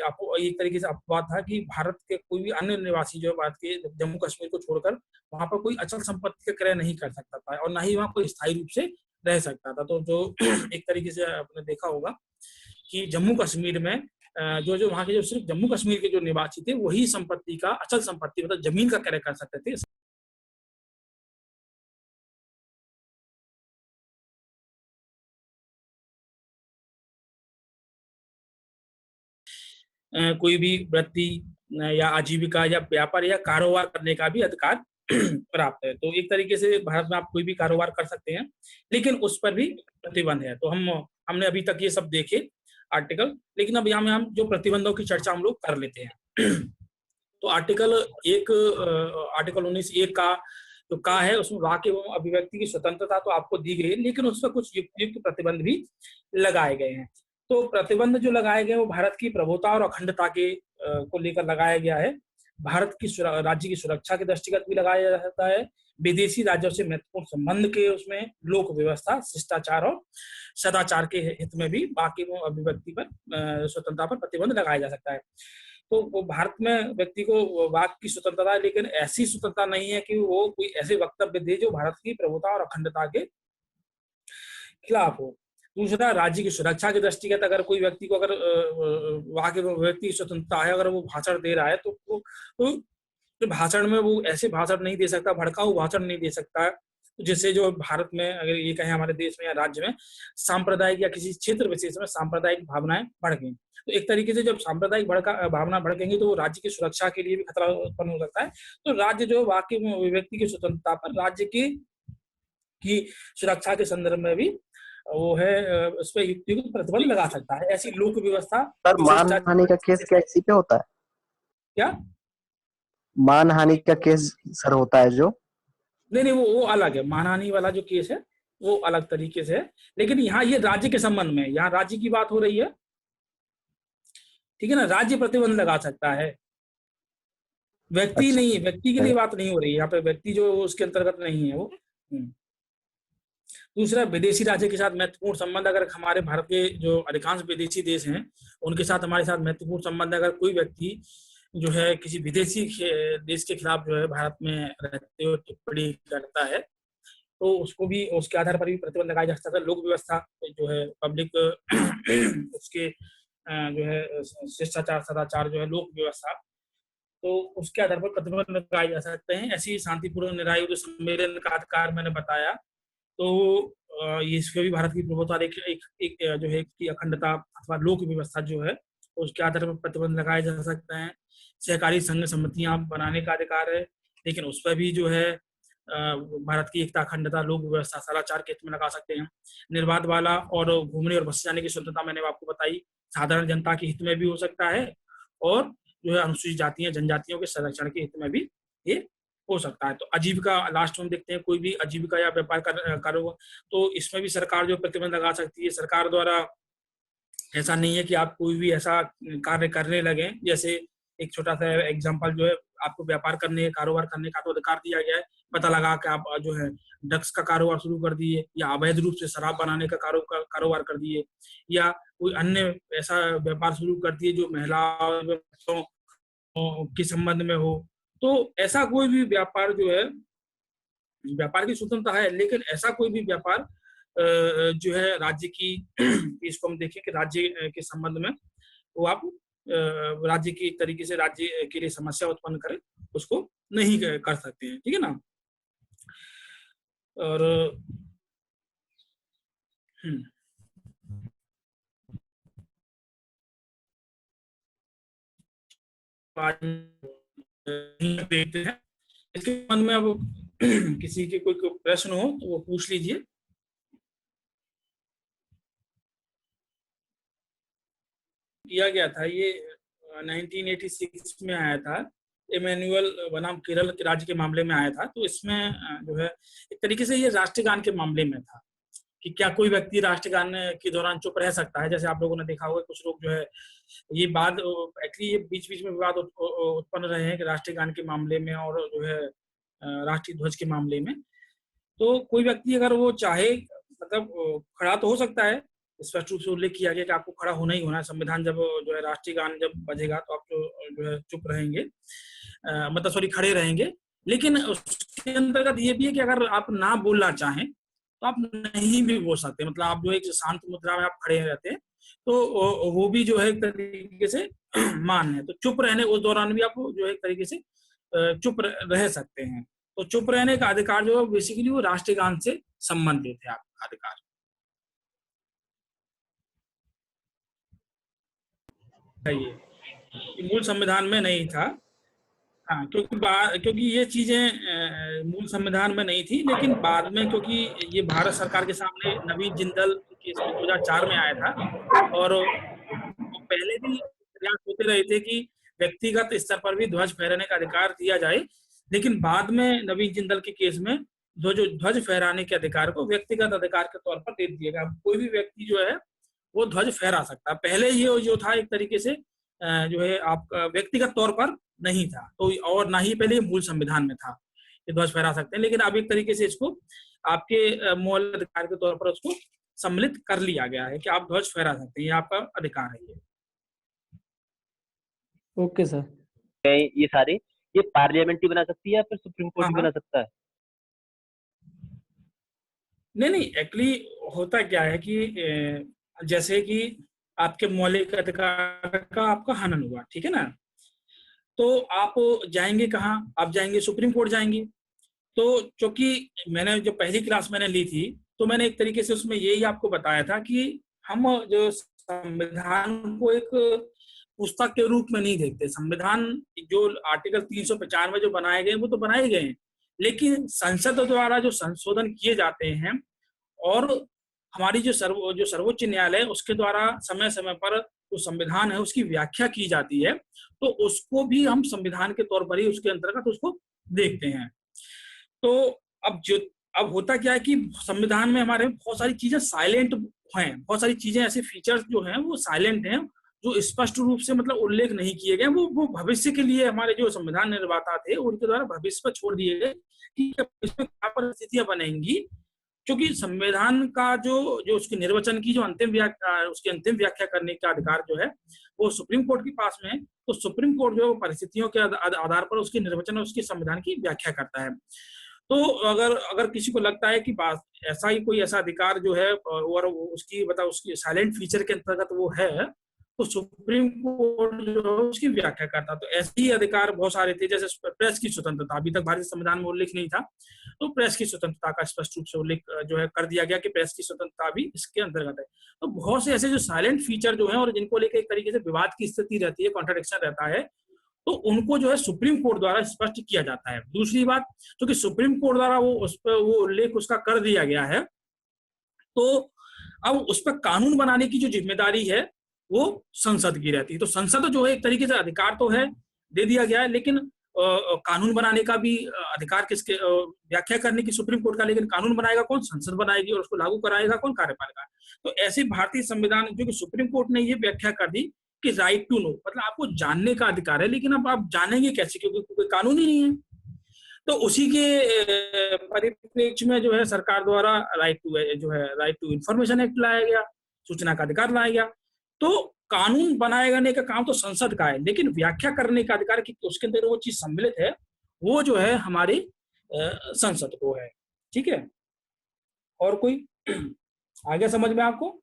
एक तरीके से अपवाद था कि भारत के कोई भी अन्य निवासी जो है भारत के जम्मू कश्मीर को छोड़कर वहां पर कोई अचल संपत्ति का क्रय नहीं कर सकता था, और ना ही वहां कोई स्थायी रूप से रह सकता था। तो जो एक तरीके से आपने देखा होगा कि जम्मू कश्मीर में जो वहां के जो सिर्फ जम्मू कश्मीर के जो निवासी थे वही संपत्ति का, अचल संपत्ति मतलब जमीन का क्रय कर सकते थे। कोई भी वृत्ति या आजीविका या व्यापार या कारोबार करने का भी अधिकार प्राप्त है। तो एक तरीके से भारत में आप कोई भी कारोबार कर सकते हैं, लेकिन उस पर भी प्रतिबंध है। तो हमने अभी तक ये सब देखे आर्टिकल, लेकिन अब यहाँ में हम जो प्रतिबंधों की चर्चा हम लोग कर लेते हैं। तो आर्टिकल 19(1) का जो का है उसमें वाक्य एवं अभिव्यक्ति की स्वतंत्रता तो आपको दी गई है, लेकिन उस पर कुछ युक्त प्रतिबंध भी लगाए गए हैं। तो प्रतिबंध जो लगाए गए वो भारत की प्रभुता और अखंडता के को लेकर लगाया गया है। भारत की राज्य की सुरक्षा के दृष्टिगत भी लगाया जा सकता है। विदेशी राज्यों से महत्वपूर्ण संबंध के उसमें लोक व्यवस्था, शिष्टाचार और सदाचार के हित में भी वाक्य एवं अभिव्यक्ति पर स्वतंत्रता पर प्रतिबंध लगाया जा सकता है। तो वो भारत में व्यक्ति को वाक की स्वतंत्रता है, लेकिन ऐसी स्वतंत्रता नहीं है कि वो कोई ऐसे वक्तव्य दे जो भारत की प्रभुता और अखंडता के खिलाफ हो। दूसरा, राज्य की सुरक्षा की दृष्टिगत अगर कोई व्यक्ति को अगर वहां के व्यक्ति की स्वतंत्रता है, अगर वो भाषण दे रहा है तो भाषण में वो ऐसे भाषण नहीं दे सकता, भड़काऊ भाषण नहीं दे सकता, जिससे जो भारत में अगर ये कहें हमारे देश में या राज्य में सांप्रदायिक या किसी क्षेत्र विशेष में सांप्रदायिक भावनाएं भड़कें। तो एक तरीके से जब सांप्रदायिक भावना भड़केंगी तो वो राज्य की सुरक्षा के लिए भी खतरा उत्पन्न हो सकता है। तो राज्य जो वाक्य व्यक्ति की स्वतंत्रता पर राज्य की सुरक्षा के संदर्भ में भी वो है उस पर युक्त प्रतिबंध लगा सकता है। ऐसी लोक व्यवस्था। सर, मानहानि का केस क्या इसी पे होता है? क्या मानहानि का केस सर होता है जो? नहीं, वो अलग है। मानहानि वाला जो केस है वो अलग तरीके से है, लेकिन यहाँ ये राज्य के संबंध में, यहाँ राज्य की बात हो रही है, ठीक है ना। राज्य प्रतिबंध लगा सकता है, व्यक्ति अच्छा। नहीं, व्यक्ति के लिए बात नहीं हो रही है यहाँ पे, व्यक्ति जो उसके अंतर्गत नहीं है वो। दूसरा, विदेशी राज्य के साथ महत्वपूर्ण संबंध, अगर हमारे भारत के जो अधिकांश विदेशी देश हैं उनके साथ हमारे साथ महत्वपूर्ण संबंध, अगर कोई व्यक्ति जो है किसी विदेशी देश के खिलाफ जो है भारत में रहते हुए टिप्पणी करता है तो उसको भी उसके आधार पर भी प्रतिबंध लगाया जा सकता है। लोक व्यवस्था जो है, पब्लिक उसके जो है शिष्टाचार सदाचार जो है लोक व्यवस्था, तो उसके आधार पर प्रतिबंध लगाए जा सकते हैं। ऐसी शांतिपूर्ण निरायुध जो सम्मेलन का अधिकार मैंने बताया, तो इसके भी भारत की प्रभुता एक जो है की अखंडता अथवा लोक व्यवस्था जो है उसके आधार पर प्रतिबंध लगाए जा सकते हैं। सहकारी संघ समितियां बनाने का अधिकार है, लेकिन उस पर भी जो है भारत की एकता अखंडता लोक व्यवस्था सदाचार के हित में लगा सकते हैं। निर्बाध वाला और घूमने और बस जाने की स्वतंत्रता मैंने आपको बताई, साधारण जनता के हित में भी हो सकता है, और जो है अनुसूचित जातियां जनजातियों के संरक्षण के हित में भी ये हो सकता है। तो आजीविका, लास्ट में देखते हैं, कोई भी आजीविका या व्यापार कारोबार, तो इसमें भी सरकार जो प्रतिबंध लगा सकती है। सरकार द्वारा ऐसा नहीं है कि आप कोई भी ऐसा कार्य करने लगे, जैसे एक छोटा सा एग्जांपल जो है, आपको व्यापार करने, कारोबार करने का तो अधिकार दिया गया है। पता लगा कि आप जो है ड्रग्स का कारोबार शुरू कर दिए, या अवैध रूप से शराब बनाने का कारोबार कर दिए, या कोई अन्य ऐसा व्यापार शुरू कर दिए जो महिलाओं बच्चों के संबंध में हो, तो ऐसा कोई भी व्यापार जो है, व्यापार की स्वतंत्रता है, लेकिन ऐसा कोई भी व्यापार जो है राज्य की इसको हम देखें कि राज्य के संबंध में वो आप राज्य की तरीके से राज्य के लिए समस्या उत्पन्न करे, उसको नहीं कर सकते हैं, ठीक है ना। और देखते हैं इसके संबंध में। अब किसी के कोई प्रश्न हो तो वो पूछ लीजिए। किया गया था ये 1986 में आया था, इमैनुअल बनाम केरल के राज्य के मामले में आया था। तो इसमें जो है एक तरीके से ये राष्ट्रगान के मामले में था कि क्या कोई व्यक्ति राष्ट्रगान के दौरान चुप रह सकता है। जैसे आप लोगों ने देखा होगा कुछ लोग जो है ये बात एक्चुअली ये बीच बीच में विवाद उत्पन्न रहे हैं कि राष्ट्रगान के मामले में और जो है राष्ट्रीय ध्वज के मामले में। तो कोई व्यक्ति अगर वो चाहे मतलब खड़ा तो हो सकता है, स्पष्ट रूप से उल्लेख किया गया कि आपको खड़ा होना ही होना है। संविधान जब जो है राष्ट्रीय गान जब बजेगा तो आप जो है चुप रहेंगे, मतलब सॉरी खड़े रहेंगे। लेकिन उसके अंतर्गत ये भी है कि अगर आप ना बोलना चाहें तो आप नहीं भी बोल सकते, मतलब आप जो एक शांत मुद्रा में आप खड़े रहते हैं तो वो भी जो है एक तरीके से मान है। तो चुप रहने उस दौरान भी आप जो है एक तरीके से चुप रह सकते हैं। तो चुप रहने का अधिकार जो है बेसिकली वो राष्ट्रीय गान से संबंधित है आपका अधिकार। ये मूल संविधान में नहीं था। हाँ, क्योंकि ये चीजें मूल संविधान में नहीं थी, लेकिन बाद में क्योंकि ये भारत सरकार के सामने नवीन जिंदल केस में 2004 में आया था, और पहले भी प्रयास होते रहे थे कि व्यक्तिगत स्तर पर भी ध्वज फहराने का अधिकार दिया जाए, लेकिन बाद में नवीन जिंदल के केस में ध्वज फहराने के अधिकार को व्यक्तिगत अधिकार के तौर पर दे दिया गया। कोई भी व्यक्ति जो है वो ध्वज फहरा सकता है। पहले ये जो था एक तरीके से जो है आपका व्यक्तिगत तौर पर नहीं था, तो और ना ही पहले मूल संविधान में था कि ध्वज फहरा सकते हैं, लेकिन अब एक तरीके से इसको आपके मौलिक अधिकार के तौर पर उसको सम्मिलित कर लिया गया है कि आप ध्वज फहरा सकते हैं, ये आपका अधिकार है। ये ओके सर। ये सारे ये पार्लियामेंट ही बना सकती है या फिर सुप्रीम कोर्ट भी बना सकता है? नहीं, एक्चुअली होता क्या है कि जैसे कि आपके मौलिक अधिकार का आपका हनन हुआ, ठीक है ना, तो आप जाएंगे कहाँ? आप जाएंगे सुप्रीम कोर्ट जाएंगे। तो क्योंकि मैंने जो पहली क्लास मैंने ली थी तो मैंने एक तरीके से उसमें यही आपको बताया था कि हम जो संविधान को एक पुस्तक के रूप में नहीं देखते। संविधान जो आर्टिकल 395 जो बनाए गए वो तो बनाए गए हैं, लेकिन संसद द्वारा जो संशोधन किए जाते हैं और हमारी जो सर्वोच्च न्यायालय उसके द्वारा समय समय पर जो संविधान है उसकी व्याख्या की जाती है, तो उसको भी हम संविधान के तौर पर ही उसके अंतर्गत उसको देखते हैं। तो अब होता क्या है कि संविधान में हमारे बहुत सारी चीजें साइलेंट हैं, बहुत सारी चीजें ऐसे फीचर्स जो हैं वो साइलेंट हैं, जो स्पष्ट रूप से मतलब उल्लेख नहीं किए गए। वो भविष्य के लिए हमारे जो संविधान निर्माता थे उनके द्वारा भविष्य पर छोड़ दिए गए कि इसमें क्या परिस्थितियां बनेंगी, क्योंकि संविधान का जो उसके निर्वचन की जो उसकी अंतिम व्याख्या करने का अधिकार जो है वो सुप्रीम कोर्ट के पास में है। तो सुप्रीम कोर्ट जो परिस्थितियों के आधार पर उसके निर्वचन और उसके संविधान की व्याख्या करता है। तो अगर किसी को लगता है कि ऐसा ही कोई ऐसा अधिकार जो है और उसकी उसकी साइलेंट फीचर के अंतर्गत वो है, तो सुप्रीम कोर्ट जो है उसकी व्याख्या करता। तो ऐसे ही अधिकार बहुत सारे थे, जैसे प्रेस की स्वतंत्रता, अभी तक भारतीय संविधान में उल्लेख नहीं था, तो प्रेस की स्वतंत्रता का स्पष्ट रूप से उल्लेख जो है कर दिया गया कि प्रेस की स्वतंत्रता भी इसके अंतर्गत है। तो बहुत से ऐसे जो साइलेंट फीचर जो है और जिनको लेकर एक तरीके से विवाद की स्थिति रहती है, कॉन्ट्रडिक्शन रहता है, तो उनको जो है सुप्रीम कोर्ट द्वारा स्पष्ट किया जाता है। दूसरी बात, क्योंकि सुप्रीम कोर्ट द्वारा वो उल्लेख उसका कर दिया गया है, तो अब उस पर कानून बनाने की जो जिम्मेदारी है वो संसद की रहती है। तो संसद जो है एक तरीके से अधिकार तो है दे दिया गया है, लेकिन कानून बनाने का भी अधिकार किसके, व्याख्या करने की सुप्रीम कोर्ट का, लेकिन कानून बनाएगा कौन? संसद बनाएगी, और उसको लागू कराएगा कौन? कार्यपालिका। तो ऐसे भारतीय संविधान जो कि सुप्रीम कोर्ट ने ये व्याख्या कर दी कि राइट टू नो मतलब आपको जानने का अधिकार है, लेकिन अब आप जानेंगे कैसे, क्योंकि कोई कानून ही नहीं है। तो उसी के परिप्रेक्ष्य में जो है सरकार द्वारा राइट टू इंफॉर्मेशन एक्ट लाया गया, सूचना का अधिकार लाया गया। तो कानून बनाने का काम तो संसद का है, लेकिन व्याख्या करने का अधिकार कि उसके अंदर वो चीज सम्मिलित है, वो जो है हमारी संसद को है। ठीक है, और कोई आगे समझ में आपको?